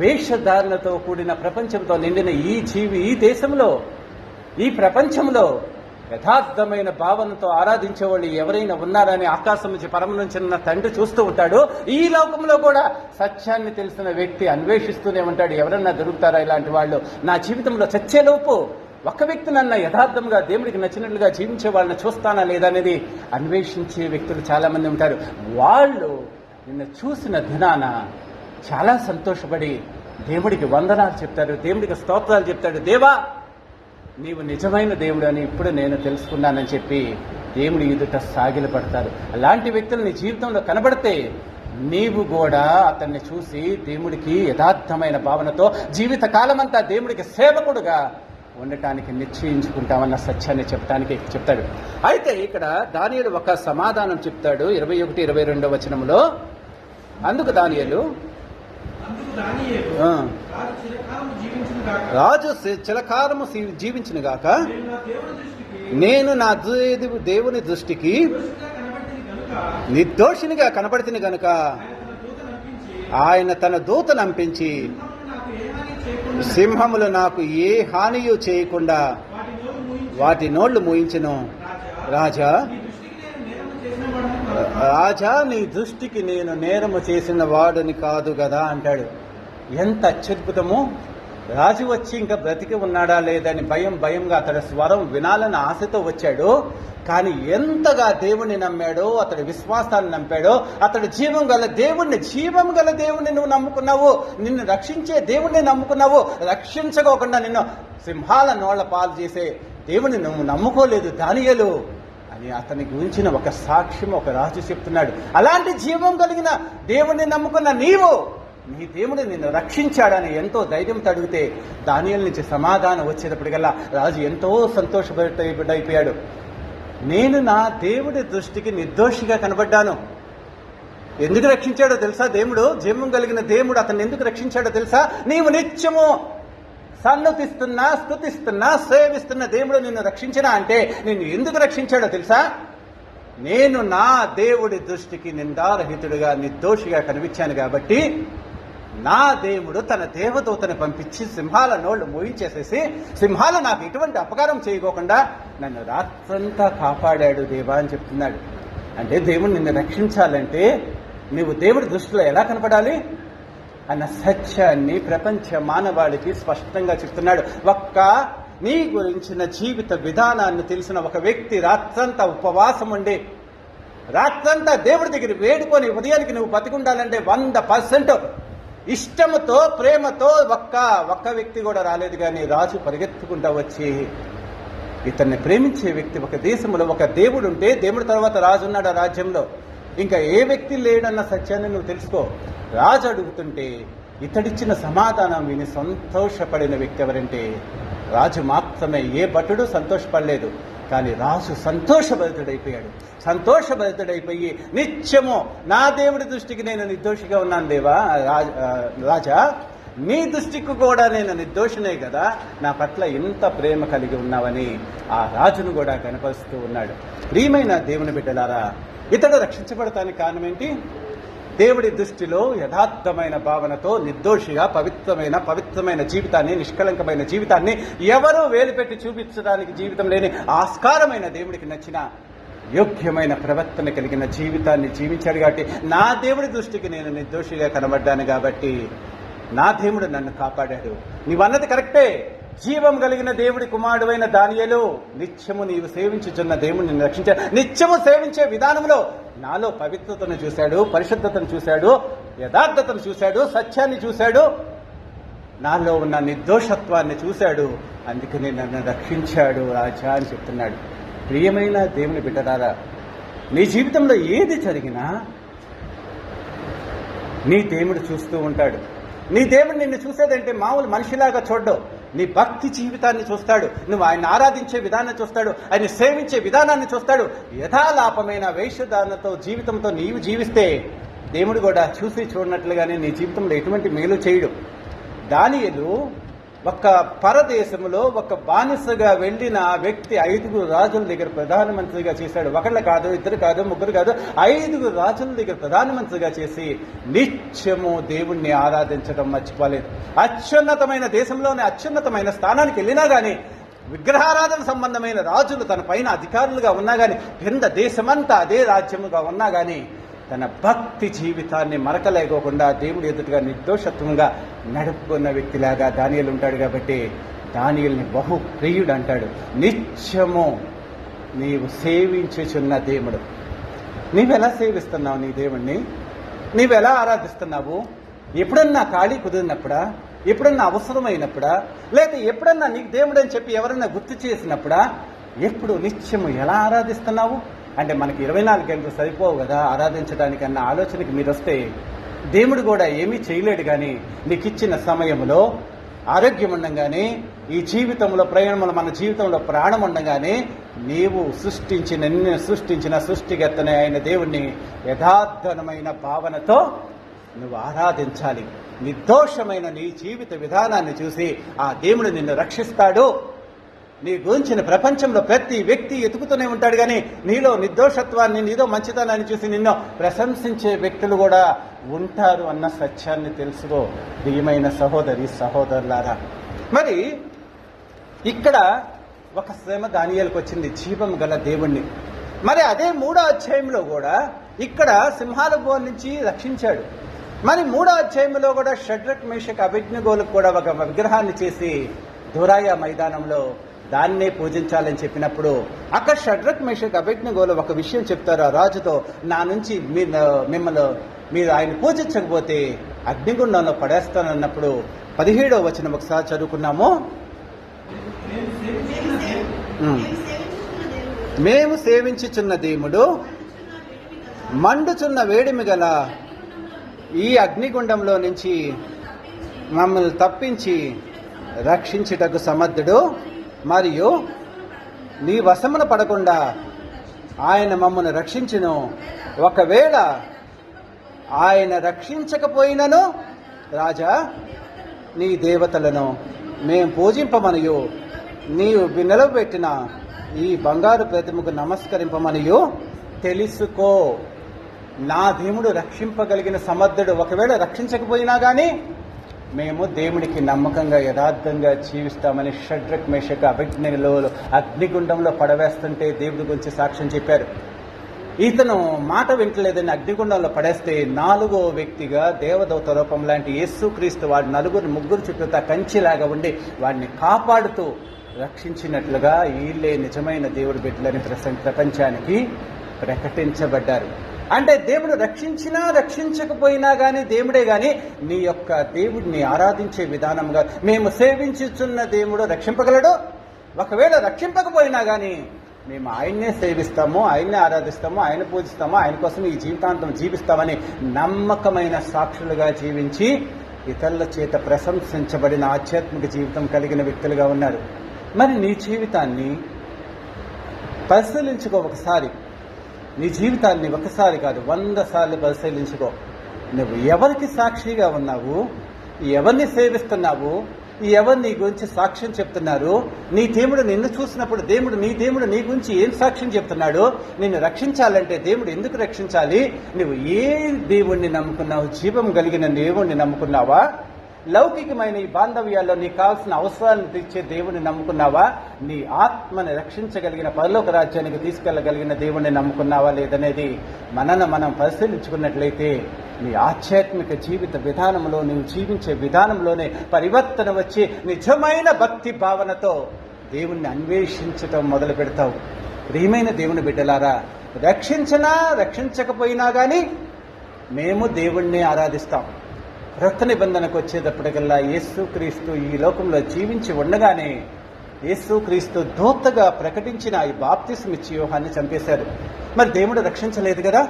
వేషధారణతో కూడిన ప్రపంచంతో నిండిన ఈ దేశంలో, ఈ ప్రపంచంలో యథార్థమైన భావనతో ఆరాధించేవాళ్ళు ఎవరైనా ఉన్నారని ఆకాశం నుంచి పరమ నుంచి తండ్రి చూస్తూ ఉంటాడు. ఈ లోకంలో కూడా సత్యాన్ని తెలిసిన వ్యక్తి అన్వేషిస్తూనే ఉంటాడు. ఎవరన్నా దొరుకుతారా ఇలాంటి వాళ్ళు, నా జీవితంలో చచ్చేలోపు ఒక వ్యక్తినన్నా యథార్థంగా దేవుడికి నచ్చినట్లుగా జీవించే వాళ్ళని చూస్తానా లేదా అనేది అన్వేషించే వ్యక్తులు చాలామంది ఉంటారు. వాళ్ళు నిన్ను చూసిన దినాన చాలా సంతోషపడి దేవుడికి వందనాలు చెప్తారు, దేవుడికి స్తోత్రాలు చెప్తాడు. దేవా, నీవు నిజమైన దేవుడు అని ఇప్పుడు నేను తెలుసుకున్నానని చెప్పి దేవుడి ఎదుట సాగిలపడతారు. అలాంటి వ్యక్తులు నీ జీవితంలో కనబడితే నీవు కూడా అతన్ని చూసి దేవుడికి యథార్థమైన భావనతో జీవిత కాలమంతా దేవుడికి సేవకుడుగా ఉండటానికి నిశ్చయించుకుంటామన్న సత్యాన్ని చెప్తాడు. అయితే ఇక్కడ దానియేలు ఒక సమాధానం చెప్తాడు 21-22 వచనంలో. అందుకు దానియేలు, రాజు చిరకాలము జీవించిన గాక, నేను నా దేవుని దృష్టికి నిర్దోషినిగా కనబడితిని గనుక ఆయన తన దూత నంపించి సింహములు నాకు ఏ హానియు చేయకుండా వాటి నోళ్లు మూయించెను. రాజా, నీ దృష్టికి నేను నేరము చేసిన వాడిని కాదు కదా అంటాడు. ఎంత అత్యద్భుతము! రాజు వచ్చి ఇంకా బ్రతికి ఉన్నాడా లేదని భయంగా అతడి స్వరం వినాలని ఆశతో వచ్చాడు. కానీ ఎంతగా దేవుణ్ణి నమ్మాడో, అతడి విశ్వాసాన్ని నమ్మాడో, అతడు జీవం గల దేవుణ్ణి నువ్వు నమ్ముకున్నావు, నిన్ను రక్షించే దేవుణ్ణి నమ్ముకున్నావు. రక్షించకోకుండా నిన్ను సింహాల నోళ్ల పాలు చేసే దేవుణ్ణి నువ్వు నమ్ముకోలేదు దానియేలు అని అతని గురించిన ఒక సాక్ష్యం ఒక రాజు చెప్తున్నాడు. అలాంటి జీవం కలిగిన దేవుణ్ణి నమ్ముకున్న నీవు, నీ దేవుడు నిన్ను రక్షించాడని ఎంతో ధైర్యంతో అడిగితే దానియేలు నుంచి సమాధానం వచ్చేటప్పటికల్లా రాజు ఎంతో సంతోషపడిపోయాడు. నేను నా దేవుడి దృష్టికి నిర్దోషిగా కనబడ్డాను. ఎందుకు రక్షించాడో తెలుసా? దేవుడు, జీవం కలిగిన దేవుడు అతన్ని ఎందుకు రక్షించాడో తెలుసా? నీవు నిత్యము సన్నతిస్తున్నా, స్తుతిస్తున్నా, సేవిస్తున్న దేవుడు నిన్ను రక్షించినా అంటే నిన్ను ఎందుకు రక్షించాడో తెలుసా? నేను నా దేవుడి దృష్టికి నిందారహితుడిగా, నిర్దోషిగా కనిపించాను కాబట్టి నా దేవుడు తన దేవదూతని పంపించి సింహాల నోళ్లు మోయించేసేసి సింహాలు నాకు ఎటువంటి అపకారం చేయకోకుండా నన్ను రాత్రంతా కాపాడాడు దేవా అని చెప్తున్నాడు. అంటే దేవుడు నిన్ను రక్షించాలంటే నువ్వు దేవుడి దృష్టిలో ఎలా కనపడాలి అన్న సత్యాన్ని ప్రపంచ మానవాళికి స్పష్టంగా చెప్తున్నాడు. నీ గురించిన జీవిత విధానాన్ని తెలిసిన ఒక వ్యక్తి రాత్రంతా ఉపవాసం ఉండి, రాత్రంతా దేవుడి దగ్గర వేడుకొని ఉదయానికి నువ్వు బతికుండాలంటే 100% ఇష్టముతో, ప్రేమతో ఒక్క వ్యక్తి కూడా రాలేదు. కానీ రాజు పరిగెత్తుకుంటా వచ్చి ఇతన్ని ప్రేమించే వ్యక్తి, ఒక దేశంలో ఒక దేవుడు ఉంటే దేవుడి తర్వాత రాజు ఉన్నాడు ఆ రాజ్యంలో, ఇంకా ఏ వ్యక్తి లేడన్న సత్యాన్ని నువ్వు తెలుసుకో. రాజు అడుగుతుంటే ఇతడిచ్చిన సమాధానం విని సంతోషపడిన వ్యక్తి ఎవరంటే రాజు మాత్రమే. ఏ భటుడు సంతోషపడలేదు, కానీ రాజు సంతోషభరితుడైపోయి నిత్యము నా దేవుడి దృష్టికి నేను నిర్దోషిగా ఉన్నాను దేవా, రాజా నీ దృష్టికి కూడా నేను నిర్దోషినే కదా, నా పట్ల ఇంత ప్రేమ కలిగి ఉన్నావని ఆ రాజును కూడా కనపరుస్తూ ఉన్నాడు. ప్రియమైన దేవుని బిడ్డలారా, ఇతడు రక్షించబడటానికి కారణం ఏంటి? దేవుడి దృష్టిలో యథార్థమైన భావనతో నిర్దోషిగా పవిత్రమైన జీవితాన్ని, నిష్కలంకమైన జీవితాన్ని, ఎవరూ వేలుపెట్టి చూపించడానికి జీవితం లేని ఆస్కారమైన దేవుడికి నచ్చిన యోగ్యమైన ప్రవర్తన కలిగిన జీవితాన్ని జీవించాడు. కాబట్టి నా దేవుడి దృష్టికి నేను నిర్దోషిగా కనబడ్డాను కాబట్టి నా దేవుడు నన్ను కాపాడాడు. నీవన్నది కరెక్టే. జీవం కలిగిన దేవుడి కుమారుడైన దానియేలు, నిత్యము నీవు సేవించుచున్న దేవుడిని నిన్ను రక్షించాడు. నిత్యము సేవించే విధానంలో నాలో పవిత్రతను చూశాడు, పరిశుద్ధతను చూశాడు, యథార్థతను చూశాడు, సత్యాన్ని చూశాడు, నాలో ఉన్న నిర్దోషత్వాన్ని చూశాడు. అందుకని నన్ను రక్షించాడు రాజా అని చెప్తున్నాడు. ప్రియమైన దేవుని బిడ్డలారా, నీ జీవితంలో ఏది జరిగినా నీ దేవుడు చూస్తూ ఉంటాడు. నీ దేవుడు నిన్ను చూసేదంటే మామూలు మనిషిలాగా చూడ్డు. నీ భక్తి జీవితాన్ని చూస్తాడు, నువ్వు ఆయన ఆరాధించే విధానం చూస్తాడు, ఆయన సేవించే విధానాన్ని చూస్తాడు. యథాలాపమైన వేషధారణతో జీవితంతో నీవు జీవిస్తే దేవుడు కూడా చూసి చూడనట్లుగానే నీ జీవితంలో ఎటువంటి మేలు చేయడు. దానియేలు ఒక పరదేశంలో ఒక బానిసగా వెళ్ళిన ఆ వ్యక్తి 5 రాజుల దగ్గర ప్రధానమంత్రిగా చేశాడు. ఒకళ్ళు కాదు, ఇద్దరు కాదు, ముగ్గురు కాదు, 5 రాజుల దగ్గర ప్రధానమంత్రిగా చేసి నిత్యము దేవుణ్ణి ఆరాధించడం మర్చిపోలేదు. అత్యున్నతమైన దేశంలోనే అత్యున్నతమైన స్థానానికి వెళ్ళినా కానీ, విగ్రహారాధన సంబంధమైన రాజులు తన పైన అధికారులుగా ఉన్నా కానీ, కింద దేశమంతా అదే రాజ్యముగా ఉన్నా కానీ తన భక్తి జీవితాన్ని మరకలేకోకుండా దేవుడి ఎదుటిగా నిర్దోషత్వంగా నడుపుకున్న వ్యక్తిలాగా దానియేలు ఉంటాడు. కాబట్టి దానియేలుని బహు ప్రియుడు అంటాడు. నిత్యము నీవు సేవించుచున్న దేవుడు. నీవెలా సేవిస్తున్నావు నీ దేవుణ్ణి? నీవెలా ఆరాధిస్తున్నావు? ఎప్పుడన్నా ఖాళీ కుదిరినప్పుడా, ఎప్పుడన్నా అవసరమైనప్పుడా, లేదా ఎప్పుడన్నా నీకు దేవుడు అని చెప్పి ఎవరన్నా గుర్తు చేసినప్పుడా, ఎప్పుడు నిత్యము ఎలా ఆరాధిస్తున్నావు? అంటే మనకి 24 గంటలు సరిపోవు కదా ఆరాధించడానికి అన్న ఆలోచనకి మీరు వస్తే, దేవుడు కూడా ఏమీ చేయలేడు. కానీ నీకు ఇచ్చిన సమయంలో ఆరోగ్యం ఉండగానే, ఈ జీవితంలో ప్రయాణంలో మన జీవితంలో ప్రాణం ఉండగానే నీవు నిన్ను సృష్టించిన సృష్టికర్తనే అయిన దేవుణ్ణి యథార్థమైన భావనతో నువ్వు ఆరాధించాలి. నిర్దోషమైన నీ జీవిత విధానాన్ని చూసి ఆ దేవుడు నిన్ను రక్షిస్తాడు. నీ గురించిన ప్రపంచంలో ప్రతి వ్యక్తి ఎతుకుతూనే ఉంటాడు, కానీ నీలో నిర్దోషత్వాన్ని, నీలో మంచితనాన్ని చూసి నిన్ను ప్రశంసించే వ్యక్తులు కూడా ఉంటారు అన్న సత్యాన్ని తెలుసుకో ప్రియమైన సహోదరి సహోదరులారా. మరి ఇక్కడ ఒక శ్రమ దానియేలుకు వచ్చింది, జీవం గల దేవుణ్ణి. మరి అదే 3వ అధ్యాయంలో కూడా ఇక్కడ సింహాల బోన్ నుంచి రక్షించాడు. మరి 3వ అధ్యాయంలో కూడా షడ్రక్ మేషక్ అబేద్నెగోలకు కూడా ఒక విగ్రహాన్ని చేసి దూరాయ మైదానంలో దాన్నే పూజించాలని చెప్పినప్పుడు అక్కడ షడ్రక్ మేషక్ అబేద్నెగోలు ఒక విషయం చెప్తారు ఆ రాజుతో, నా నుంచి మీరు ఆయన పూజించకపోతే అగ్నిగుండంలో పడేస్తానన్నప్పుడు 17వ వచనం ఒకసారి చదువుకున్నాము. మేము సేవించుచున్న దేవుడు మండుచున్న వేడిమి గల ఈ అగ్నిగుండంలో నుంచి మమ్మల్ని తప్పించి రక్షించుటకు సమర్థుడు, మరియు నీ వశమున పడకుండా ఆయన మమ్మల్ని రక్షించును. ఒకవేళ ఆయన రక్షించకపోయినను రాజా, నీ దేవతలను మేము పూజింపమనియు నీవు నిలవబెట్టిన ఈ బంగారు ప్రతిమకు నమస్కరింపమనియు తెలుసుకో. నా దేవుడు రక్షింపగలిగిన సమర్థుడు. ఒకవేళ రక్షించకపోయినా కానీ మేము దేవుడికి నమ్మకంగా యథార్థంగా జీవిస్తామని షడ్రక్ మేషక్ అబేద్నెగోలు అగ్నిగుండంలో పడవేస్తుంటే దేవుడి గురించి సాక్ష్యం చెప్పారు. ఇతను మాట వింటలేదని అగ్నిగుండంలో పడేస్తే 4వ వ్యక్తిగా దేవదూత రూపం లాంటి యేసుక్రీస్తు వాడు ముగ్గురు చుట్టూ కంచిలాగా ఉండి వాడిని కాపాడుతూ రక్షించినట్లుగా వీళ్ళే నిజమైన దేవుడి బిడ్డలని ప్రపంచానికి ప్రకటించబడ్డారు. అంటే దేవుడు రక్షించినా రక్షించకపోయినా కానీ దేవుడే. కానీ నీ యొక్క దేవుడిని ఆరాధించే విధానంగా మేము సేవించుచున్న దేవుడు రక్షింపగలడు. ఒకవేళ రక్షింపకపోయినా కానీ మేము ఆయన్నే సేవిస్తాము, ఆయన్నే ఆరాధిస్తాము, ఆయన పూజిస్తాము, ఆయన కోసం ఈ జీవితాంతం జీవిస్తామని నమ్మకమైన సాక్షులుగా జీవించి ఇతరుల చేత ప్రశంసించబడిన ఆధ్యాత్మిక జీవితం కలిగిన వ్యక్తులుగా ఉన్నారు. మరి నీ జీవితాన్ని పరిశీలించుకో ఒకసారి. నీ జీవితాన్ని ఒకసారి కాదు 100 సార్లు పరిశీలించుకో. నువ్వు ఎవరికి సాక్షిగా ఉన్నావు? ఎవరిని సేవిస్తున్నావు? ఎవరు నీ గురించి సాక్ష్యం చెప్తున్నారు? నీ దేవుడు నిన్ను చూసినప్పుడు నీ దేవుడు నీ గురించి ఏం సాక్ష్యం చెప్తున్నాడు? నిన్ను రక్షించాలంటే దేవుడు ఎందుకు రక్షించాలి? నువ్వు ఏ దేవుణ్ణి నమ్ముకున్నావు? జీవం కలిగిన దేవుణ్ణి నమ్ముకున్నావా? లౌకికమైన ఈ బాంధవ్యాల్లో నీకు కావాల్సిన అవసరాలను తీర్చే దేవుణ్ణి నమ్ముకున్నావా? నీ ఆత్మని రక్షించగలిగిన పరలోక రాజ్యానికి తీసుకెళ్లగలిగిన దేవుణ్ణి నమ్ముకున్నావా లేదనేది మనం పరిశీలించుకున్నట్లయితే నీ ఆధ్యాత్మిక జీవిత విధానంలో నీవు జీవించే విధానంలోనే పరివర్తన వచ్చి నిజమైన భక్తి భావనతో దేవుణ్ణి అన్వేషించటం మొదలు పెడతావు. ప్రియమైన దేవుని బిడ్డలారా, రక్షించినా రక్షించకపోయినా కానీ మేము దేవుణ్ణి ఆరాధిస్తాం. రక్త నిబంధనకు వచ్చేటప్పటికల్లా యేసుక్రీస్తు ఈ లోకంలో జీవించి ఉండగానే యేసుక్రీస్తు దూతగా ప్రకటించిన ఈ బాప్తిస్మిచ్చి యోహాన్ని చంపేశారు. మరి దేవుడు రక్షించలేదు కదా?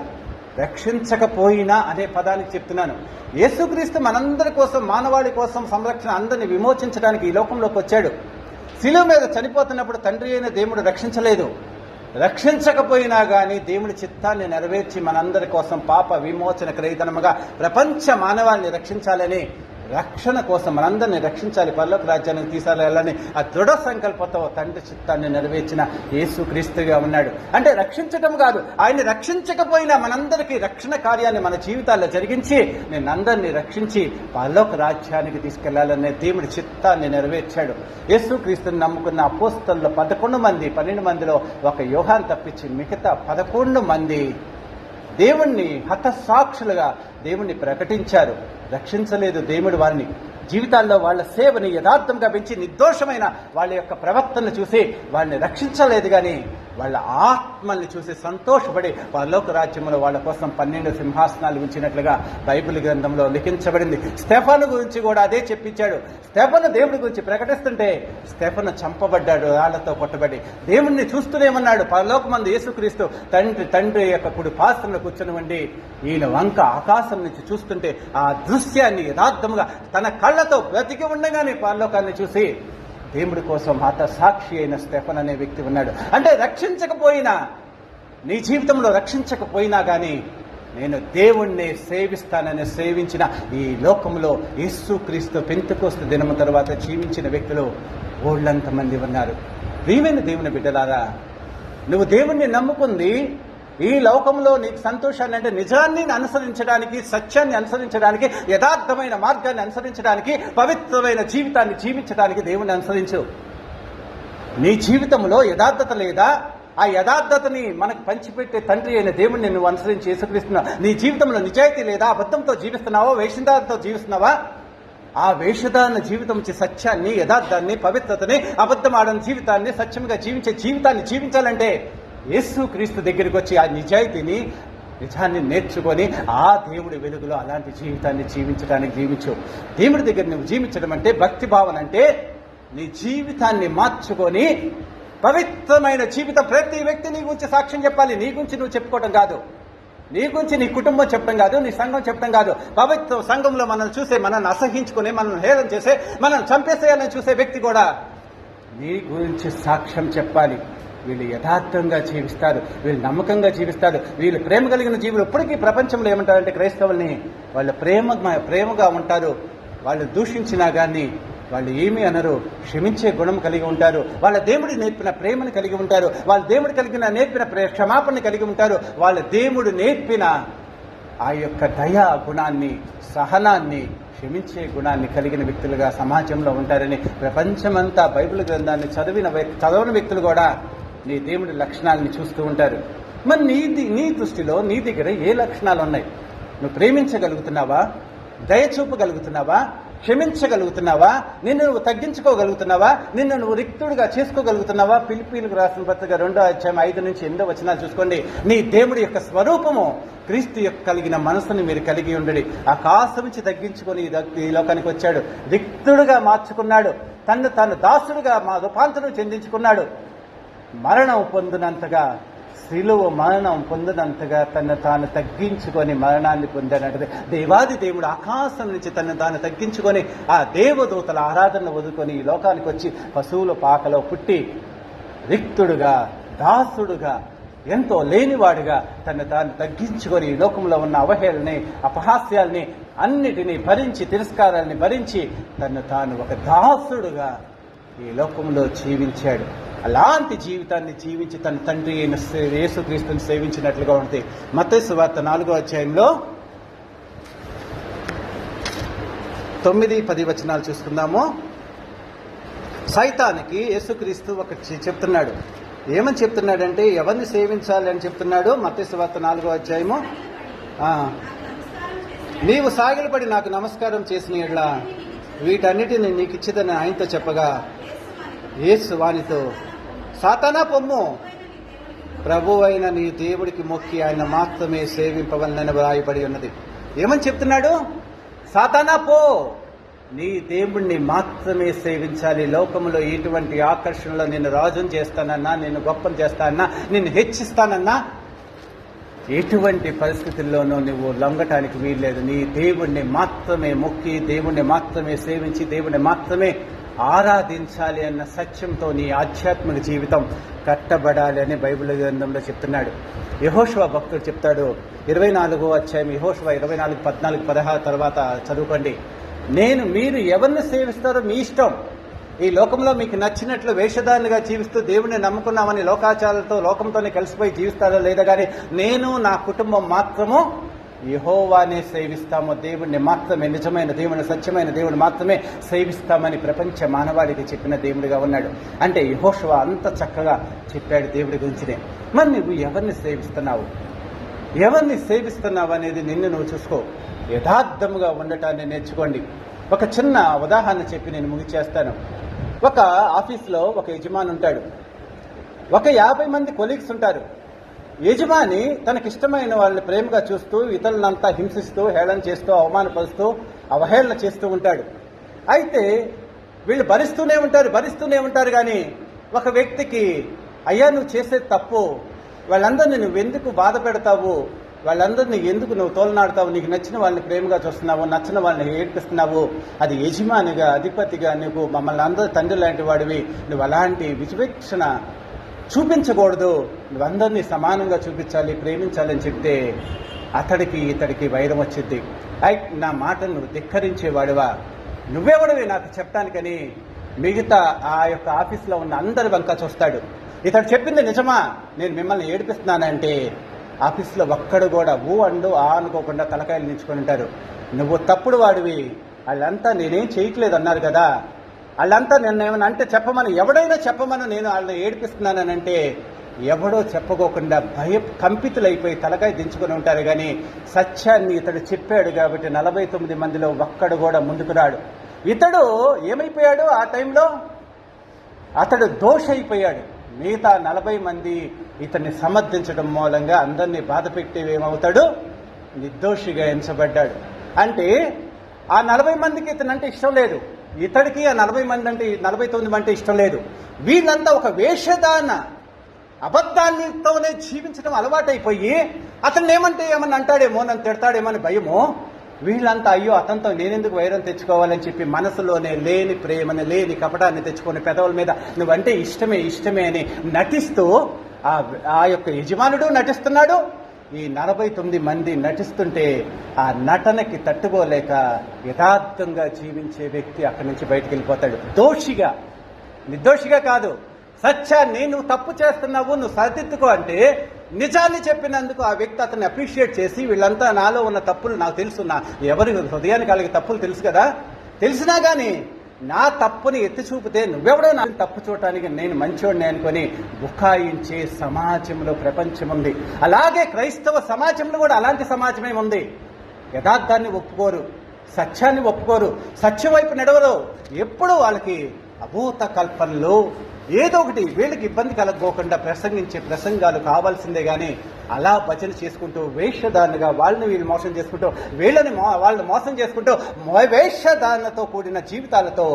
రక్షించకపోయినా అనే పదానికి చెప్తున్నాను. యేసుక్రీస్తు మనందరి కోసం, మానవాళి కోసం సంరక్షణ అందరిని విమోచించడానికి ఈ లోకంలోకి వచ్చాడు. శిలువ మీద చనిపోతున్నప్పుడు తండ్రి అయిన దేవుడు రక్షించలేదు. రక్షించకపోయినా కానీ దేవుని చిత్తాన్ని నెరవేర్చి మనందరి కోసం పాప విమోచన క్రయధనముగా ప్రపంచ మానవాళిని రక్షించాలని, రక్షణ కోసం మనందరినీ రక్షించాలి, పరలోక రాజ్యానికి తీసుకెళ్లాలని ఆ దృఢ సంకల్పంతో తండ్రి చిత్తాన్ని నెరవేర్చిన యేసుక్రీస్తుగా ఉన్నాడు. అంటే రక్షించటం కాదు, ఆయన్ని రక్షించకపోయినా మనందరికీ రక్షణ కార్యాన్ని మన జీవితాల్లో జరిగించి నిన్నందరినీ రక్షించి పరలోక రాజ్యానికి తీసుకెళ్లాలనే దేవుడి చిత్తాన్ని నెరవేర్చాడు. యేసుక్రీస్తుని నమ్ముకున్న అపోస్తలులు 11 మంది, 12 మందిలో ఒక యోహాను తప్పించి మిగతా 11 మంది దేవుణ్ణి హతసాక్షులుగా దేవుణ్ణి ప్రకటించారు. రక్షించలేదు దేవుడు వారిని. జీవితాల్లో వాళ్ళ సేవని యథార్థంగా పెంచి నిర్దోషమైన వాళ్ళ యొక్క ప్రవర్తనను చూసి వాళ్ళని రక్షించలేదు, కానీ వాళ్ళ ఆత్మల్ని చూసి సంతోషపడి పరలోక రాజ్యంలో వాళ్ళ కోసం 12 సింహాసనాలు ఉంచినట్లుగా బైబిల్ గ్రంథంలో లిఖించబడింది. స్టెఫను గురించి కూడా అదే చెప్పించాడు. స్టెఫను దేవుడి గురించి ప్రకటిస్తుంటే స్టెఫను చంపబడ్డాడు, రాళ్లతో కొట్టబడి. దేవుణ్ణి చూస్తూనేమన్నాడు, పరలోకమందు యేసుక్రీస్తు తండ్రి యొక్క కుడి పార్శ్వంలో కూర్చొని ఉండి ఈయన వంక ఆకాశం నుంచి చూస్తుంటే ఆ దృశ్యాన్ని యథార్థముగా తన కళ్ళతో బ్రతికి ఉండగానే పరలోకాన్ని చూసి దేవుడి కోసం సాక్షి అయిన స్టెఫన్ అనే వ్యక్తి ఉన్నాడు. అంటే రక్షించకపోయినా, నీ జీవితంలో రక్షించకపోయినా కానీ నేను దేవుణ్ణి సేవిస్తానని సేవించిన ఈ లోకంలో యేసుక్రీస్తు పెంతెకోస్తు దినము తర్వాత జీవించిన వ్యక్తులు ఓళ్ళంతమంది ఉన్నారు. ప్రియమైన దేవుని బిడ్డలారా, నువ్వు దేవుణ్ణి నమ్ముకుంది ఈ లోకంలో నీకు సంతోషాన్ని అంటే నిజాన్ని అనుసరించడానికి, సత్యాన్ని అనుసరించడానికి, యథార్థమైన మార్గాన్ని అనుసరించడానికి, పవిత్రమైన జీవితాన్ని జీవించడానికి దేవుణ్ణి అనుసరించు. నీ జీవితంలో యథార్థత లేదా? ఆ యథార్థతని మనకు పంచిపెట్టే తండ్రి అయిన దేవుణ్ణి నువ్వు అనుసరించి యేసుక్రీస్తున్నావు. నీ జీవితంలో నిజాయితీ లేదా? అబద్ధంతో జీవిస్తున్నావా? వేషధారంతో జీవిస్తున్నావా? ఆ వేషధారణ జీవితం నుంచి సత్యాన్ని, యథార్థాన్ని, పవిత్రతని, అబద్ధమాడని జీవితాన్ని, సత్యంగా జీవించే జీవితాన్ని జీవించాలంటే యేసుక్రీస్తు దగ్గరికి వచ్చి ఆ నిజాన్ని నేర్చుకొని ఆ దేవుడి వెలుగులో అలాంటి జీవితాన్ని జీవించడానికి జీవించు. దేవుడి దగ్గర నువ్వు జీవించడం అంటే భక్తి భావన అంటే నీ జీవితాన్ని మార్చుకొని పవిత్రమైన జీవితం. ప్రతి వ్యక్తి నీ గురించి సాక్ష్యం చెప్పాలి. నీ గురించి నువ్వు చెప్పుకోవడం కాదు, నీ గురించి నీ కుటుంబం చెప్పడం కాదు, నీ సంఘం చెప్పడం కాదు. పవిత్ర సంఘంలో మనల్ని చూసే, మనల్ని అసహించుకుని, మనల్ని హేళన చేసే, మనల్ని చంపేసేయాలని చూసే వ్యక్తి కూడా నీ గురించి సాక్ష్యం చెప్పాలి. వీళ్ళు యథార్థంగా జీవిస్తారు, వీళ్ళు నమ్మకంగా జీవిస్తారు, వీళ్ళు ప్రేమ కలిగిన జీవులు. ఇప్పటికీ ప్రపంచంలో ఏమంటారంటే క్రైస్తవుల్ని వాళ్ళు ప్రేమగా ఉంటారు. వాళ్ళు దూషించినా కానీ వాళ్ళు ఏమీ అనరు, క్షమించే గుణం కలిగి ఉంటారు. వాళ్ళ దేవుడు నేర్పిన ప్రేమను కలిగి ఉంటారు. వాళ్ళ దేవుడు నేర్పిన క్షమాపణ కలిగి ఉంటారు. వాళ్ళ దేవుడు నేర్పిన ఆ యొక్క దయా గుణాన్ని, సహనాన్ని, క్షమించే గుణాన్ని కలిగిన వ్యక్తులుగా సమాజంలో ఉంటారని ప్రపంచమంతా బైబిల్ గ్రంథాన్ని చదవని వ్యక్తులు కూడా నీ దేవుడి లక్షణాలని చూస్తూ ఉంటారు. మరి నీ దృష్టిలో నీ దగ్గర ఏ లక్షణాలు ఉన్నాయి? నువ్వు ప్రేమించగలుగుతున్నావా? దయ చూపగలుగుతున్నావా? క్షమించగలుగుతున్నావా? నిన్ను నువ్వు తగ్గించుకోగలుగుతున్నావా? నిన్ను నువ్వు రిక్తుడిగా చేసుకోగలుగుతున్నావా? ఫిలిప్పీయులకు రాసిన పత్రిక 2వ అధ్యాయం 5 నుంచి 8వ వచనాలు చూసుకోండి. నీ దేవుడి యొక్క స్వరూపము క్రీస్తు యొక్క కలిగిన మనసుని మీరు కలిగి ఉండడి. ఆకాశం నుంచి తగ్గించుకొని ఈ లోకానికి వచ్చాడు, రిక్తుడుగా మార్చుకున్నాడు, తాను దాసుడుగా రూపాంతరం చెందించుకున్నాడు. మరణం పొందినంతగా, శిలువ మరణం పొందినంతగా తాను తగ్గించుకొని మరణాన్ని పొందానంటే దేవాది దేవుడు ఆకాశం నుంచి తాను తగ్గించుకొని ఆ దేవదూతల ఆరాధన వదుకొని ఈ లోకానికి వచ్చి పశువుల పాకలో పుట్టి రిక్తుడుగా, దాసుడుగా, ఎంతో లేనివాడుగా తాను తగ్గించుకొని ఈ లోకంలో ఉన్న అవహేళని, అపహాస్యాల్ని అన్నిటినీ భరించి, తిరస్కారాలని భరించి తాను ఒక దాసుడుగా ఈ లోకంలో జీవించాడు. అలాంటి జీవితాన్ని జీవించి తన తండ్రి అయిన యేసుక్రీస్తుని సేవించినట్లుగా ఉంటుంది. మత్తయి సువార్త 4వ అధ్యాయంలో 9-10 వచనాలు చూసుకుందాము. సైతానికి యేసుక్రీస్తు ఒకటి చెప్తున్నాడు. ఏమని చెప్తున్నాడంటే ఎవరిని సేవించాలి అని చెప్తున్నాడు. మత్తయి సువార్త 4వ అధ్యాయము, నీవు సాగిలపడి నాకు నమస్కారం చేసిన యెడల వీటన్నిటిని నీకు ఇచ్చిదని ఆయనతో చెప్పగా యేసు వానితో, సాతానా పొమ్ము, ప్రభువైన నీ దేవుడికి మొక్కి ఆయన మాత్రమే సేవింపవలనని వ్రాయబడి ఉన్నది. ఏమని చెప్తున్నాడు? సాతానా పో, నీ దేవుణ్ణి మాత్రమే సేవించాలి. లోకంలో ఎటువంటి ఆకర్షణలో నిన్ను రాజుని చేస్తానన్నా, నిన్ను గొప్పని చేస్తానన్నా, నిన్ను హెచ్చిస్తానన్నా ఎటువంటి పరిస్థితుల్లోనూ నువ్వు లొంగటానికి వీల్లేదు. నీ దేవుణ్ణి మాత్రమే మొక్కి, దేవుణ్ణి మాత్రమే సేవించి, దేవుణ్ణి మాత్రమే ఆరాధించాలి అన్న సత్యంతో నీ ఆధ్యాత్మిక జీవితం కట్టబడాలి అని బైబిల్ గ్రంథంలో చెప్తున్నాడు. యెహోషువ భక్తుడు చెప్తాడు, 24వ అధ్యాయం యెహోషువ 24, 14, 16 తర్వాత చదువుకోండి. మీరు ఎవరిని సేవిస్తారో మీ ఇష్టం. ఈ లోకంలో మీకు నచ్చినట్లు వేషధారులుగా జీవిస్తూ దేవుణ్ణి నమ్ముకున్నామని లోకాచారాలతో లోకంతోనే కలిసిపోయి జీవిస్తారో లేదా, కానీ నేను నా కుటుంబం మాత్రము యెహోవానే సేవిస్తాము, దేవుణ్ణి మాత్రమే, నిజమైన దేవుని, సత్యమైన దేవుని మాత్రమే సేవిస్తామని ప్రపంచ మానవాళికి చెప్పిన దేవుడిగా ఉన్నాడు. అంటే యెహోషువ అంత చక్కగా చెప్పాడు దేవుడి గురించినే. మరి నువ్వు ఎవరిని సేవిస్తున్నావు అనేది నిన్ను నువ్వు చూసుకో. యథార్థముగా ఉండటాన్ని నేర్చుకోండి. ఒక చిన్న ఉదాహరణ చెప్పి నేను ముగిచేస్తాను. ఒక ఆఫీస్లో ఒక యజమాని ఉంటాడు. ఒక 50 మంది కొలీగ్స్ ఉంటారు. యజమాని తనకిష్టమైన వాళ్ళని ప్రేమగా చూస్తూ ఇతరులంతా హింసిస్తూ హేళన చేస్తూ అవమానపరుస్తూ అవహేళన చేస్తూ ఉంటాడు. అయితే వీళ్ళు భరిస్తూనే ఉంటారు కానీ ఒక వ్యక్తికి, అయ్యా నువ్వు చేసే తప్పు, వాళ్ళందరినీ నువ్వెందుకు బాధ పెడతావు, వాళ్ళందరినీ ఎందుకు నువ్వు తోలనాడుతావు, నీకు నచ్చిన వాళ్ళని ప్రేమగా చూస్తున్నావు, నచ్చిన వాళ్ళని ఏడ్పిస్తున్నావు, అది యజమానిగా అధిపతిగా నువ్వు మమ్మల్ని అందరూ తండ్రి లాంటి వాడివి, నువ్వు అలాంటి విచక్షణ చూపించకూడదు, నువ్వందరినీ సమానంగా చూపించాలి, ప్రేమించాలని చెప్తే ఇతడికి వైరం వచ్చింది. నా మాటను నువ్వు ధిక్కరించేవాడివా, నువ్వెవడివి నాకు చెప్పడానికని మిగతా ఆ యొక్క ఆఫీస్లో ఉన్న అందరి వంక చూస్తాడు. ఇతడు చెప్పింది నిజమా, నేను మిమ్మల్ని ఏడిపిస్తున్నానంటే ఆఫీస్లో ఒక్కడు కూడా అనుకోకుండా తలకాయలు నించుకొని ఉంటారు. నువ్వు తప్పుడు వాడివి, వాళ్ళంతా నేనేం చేయట్లేదు అన్నారు కదా, వాళ్ళంతా నిన్నేమన్నా అంటే చెప్పమని, ఎవడైనా చెప్పమని నేను వాళ్ళని ఏడిపిస్తున్నానంటే ఎవడో చెప్పుకోకుండా కంపితులైపోయి తలకాయ దించుకొని ఉంటారు. కానీ సత్యాన్ని ఇతడు చెప్పాడు కాబట్టి 49 మందిలో ఒక్కడు కూడా ముందుకు రాడు. ఇతడు ఏమైపోయాడు, ఆ టైంలో అతడు దోషైపోయాడు. మిగతా 40 మంది ఇతన్ని సమర్థించడం మూలంగా అందరినీ బాధ పెట్టేవేమవుతాడు, నిర్దోషిగా ఎంచబడ్డాడు. అంటే ఆ 40 మందికి ఇతనంటే ఇష్టం లేదు, ఇతడికి ఆ 40 మంది అంటే 49 అంటే ఇష్టం లేదు. వీళ్ళంతా ఒక వేషధాన అబద్ధాలతోనే జీవించడం అలవాటైపోయి అతను ఏమన్నా అంటాడేమో, నన్ను తిడతాడేమో అని భయమో, వీళ్ళంతా అయ్యో అతనితో నేనెందుకు వైరం తెచ్చుకోవాలని చెప్పి మనసులోనే లేని ప్రేమని, లేని కపటాన్ని తెచ్చుకొని పెదవుల మీద నువ్వంటే ఇష్టమే అని నటిస్తూ ఆ యొక్క యజమానుడు నటిస్తున్నాడు. ఈ 49 మంది నటిస్తుంటే ఆ నటనకి తట్టుకోలేక యథార్థంగా జీవించే వ్యక్తి అక్కడి నుంచి బయటకు వెళ్ళిపోతాడు. నిర్దోషిగా కాదు, సత్యాన్ని నువ్వు తప్పు చేస్తున్నావు, నువ్వు సరిదిద్దుకో అంటే నిజాన్ని చెప్పినందుకు ఆ వ్యక్తి అతన్ని అప్రిషియేట్ చేసి, వీళ్ళంతా నాలో ఉన్న తప్పులు నాకు తెలుసు, ఎవరి హృదయానికి అలాగే తప్పులు తెలుసు కదా, తెలిసినా కానీ నా తప్పుని ఎత్తి చూపితే నువ్వెవడో నా తప్పు చూడటానికి నేను మంచోడిని అనుకొని బుకాయించే సమాజంలో ప్రపంచం ఉంది. అలాగే క్రైస్తవ సమాజంలో కూడా అలాంటి సమాజమే ఉంది. యథార్థాన్ని ఒప్పుకోరు, సత్యాన్ని ఒప్పుకోరు, సత్యం వైపు నడవరు. ఎప్పుడు వాళ్ళకి అభూత కల్పనలు ఏదో ఒకటి వీళ్ళకి ఇబ్బంది కలగకోకుండా ప్రసంగించే ప్రసంగాలు కావాల్సిందే కానీ అలా భజన చేసుకుంటూ వేషధారణగా వాళ్ళని వీళ్ళు మోసం చేసుకుంటూ వాళ్ళని మోసం చేసుకుంటూ వేషధారణతో కూడిన జీవితాలతో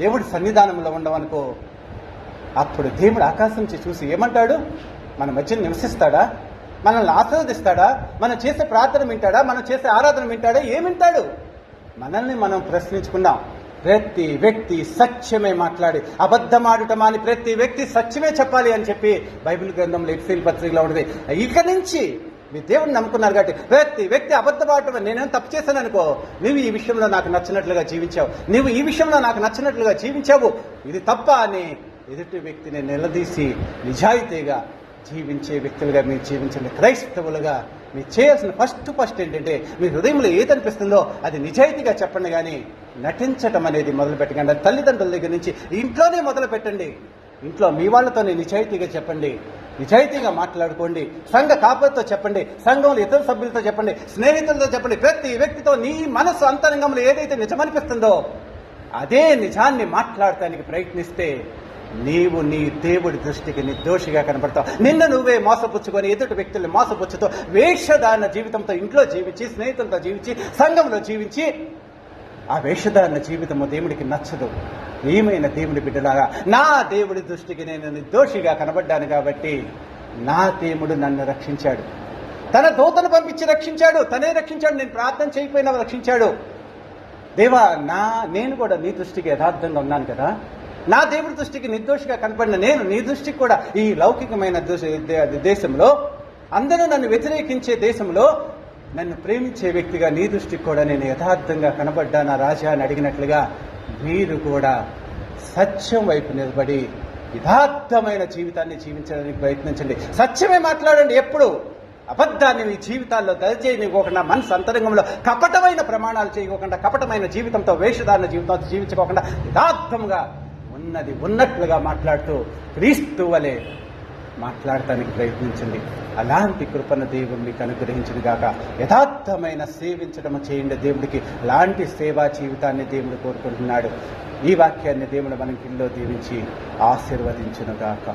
దేవుడి సన్నిధానంలో ఉండవనుకో, అప్పుడు దేవుడు ఆకాశం నుంచి చూసి ఏమంటాడు, మన మధ్య నివసిస్తాడా, మనల్ని ఆశీర్వదిస్తాడా, మనం చేసే ప్రార్థన వింటాడా, మనం చేసే ఆరాధన వింటాడా, ఏమింటాడు? మనల్ని మనం ప్రశ్నించుకున్నాం. ప్రతి వ్యక్తి సత్యమే మాట్లాడి అబద్ధమాడుటమాని ప్రతి వ్యక్తి సత్యమే చెప్పాలి అని చెప్పి బైబిల్ గ్రంథంలో ఎఫెసీయుల పత్రికలో ఉంటుంది. ఇక నుంచి మీ దేవుడిని నమ్ముకున్నారు కాబట్టి ప్రతి వ్యక్తి అబద్ధమాడటం, నేనేం తప్పు చేశాను అనుకో, నువ్వు ఈ విషయంలో నాకు నచ్చినట్లుగా జీవించావు, నువ్వు ఈ విషయంలో నాకు నచ్చినట్లుగా జీవించావు, ఇది తప్ప అని ఎదుటి వ్యక్తిని నిలదీసి నిజాయితీగా జీవించే వ్యక్తులుగా మీరు జీవించండి. క్రైస్తవులుగా మీరు చేయాల్సిన ఫస్ట్ ఏంటంటే, మీ హృదయంలో ఏదనిపిస్తుందో అది నిజాయితీగా చెప్పండి, కానీ నటించటం అనేది మొదలు పెట్టకండి. తల్లిదండ్రుల దగ్గర నుంచి ఇంట్లోనే మొదలు పెట్టండి. ఇంట్లో మీ వాళ్ళతోనే నిజాయితీగా చెప్పండి, నిజాయితీగా మాట్లాడుకోండి. సంఘ కాపులతో చెప్పండి, సంఘంలో ఇతర సభ్యులతో చెప్పండి, స్నేహితులతో చెప్పండి. ప్రతి వ్యక్తితో నీ మనసు అంతరంగంలో ఏదైతే నిజమనిపిస్తుందో అదే నిజాన్ని మాట్లాడటానికి ప్రయత్నిస్తే నీవు నీ దేవుడి దృష్టికి నిర్దోషిగా కనపడతావు. నిన్ను నువ్వే మోసపుచ్చుకొని ఎదుటి వ్యక్తుల్ని మోసపుచ్చుతో వేషధారణ జీవితంతో ఇంట్లో జీవించి, స్నేహితులతో జీవించి, సంఘంలో జీవించి, ఆ వేషధారణ జీవితము దేవుడికి నచ్చదు. ఏమైనా దేవుడి బిడ్డలాగా నా దేవుడి దృష్టికి నేను నిర్దోషిగా కనబడ్డాను కాబట్టి నా దేవుడు నన్ను రక్షించాడు, తన దూతను పంపించి రక్షించాడు, తనే రక్షించాడు, నేను ప్రార్థన చేయకపోయినా రక్షించాడు. దేవా నేను కూడా నీ దృష్టికి యథార్థంగా ఉన్నాను కదా, నా దేవుడి దృష్టికి నిర్దోషిగా కనపడిన నేను నీ దృష్టికి కూడా ఈ లౌకికమైన దేశంలో, అందరూ నన్ను వ్యతిరేకించే దేశంలో నన్ను ప్రేమించే వ్యక్తిగా నీ దృష్టికి కూడా నేను యథార్థంగా కనబడ్డానా రాజా అని అడిగినట్లుగా మీరు కూడా సత్యం వైపు నిలబడి యథార్థమైన జీవితాన్ని జీవించడానికి ప్రయత్నించండి. సత్యమే మాట్లాడండి. ఎప్పుడు అబద్ధాన్ని మీ జీవితాల్లో దయచేయనివ్వకుండా, మనసు అంతరంగంలో కపటమైన ప్రమాణాలు చేయకోకుండా, కపటమైన జీవితంతో, వేషధారణ జీవితంతో జీవించుకోకుండా యథార్థంగా ఉన్నది ఉన్నట్లుగా మాట్లాడుతూ క్రీస్తు వలె మాట్లాడటానికి ప్రయత్నించండి. అలాంటి కృపను దేవుడు మీకు అనుగ్రహించిన గాక. యథార్థమైన సేవించడం చేయండి దేవుడికి. అలాంటి సేవా జీవితాన్ని దేవుడు కోరుకుంటున్నాడు. ఈ వాక్యాన్ని దేవుడు మనకిల్లో దీవించి ఆశీర్వదించును గాక.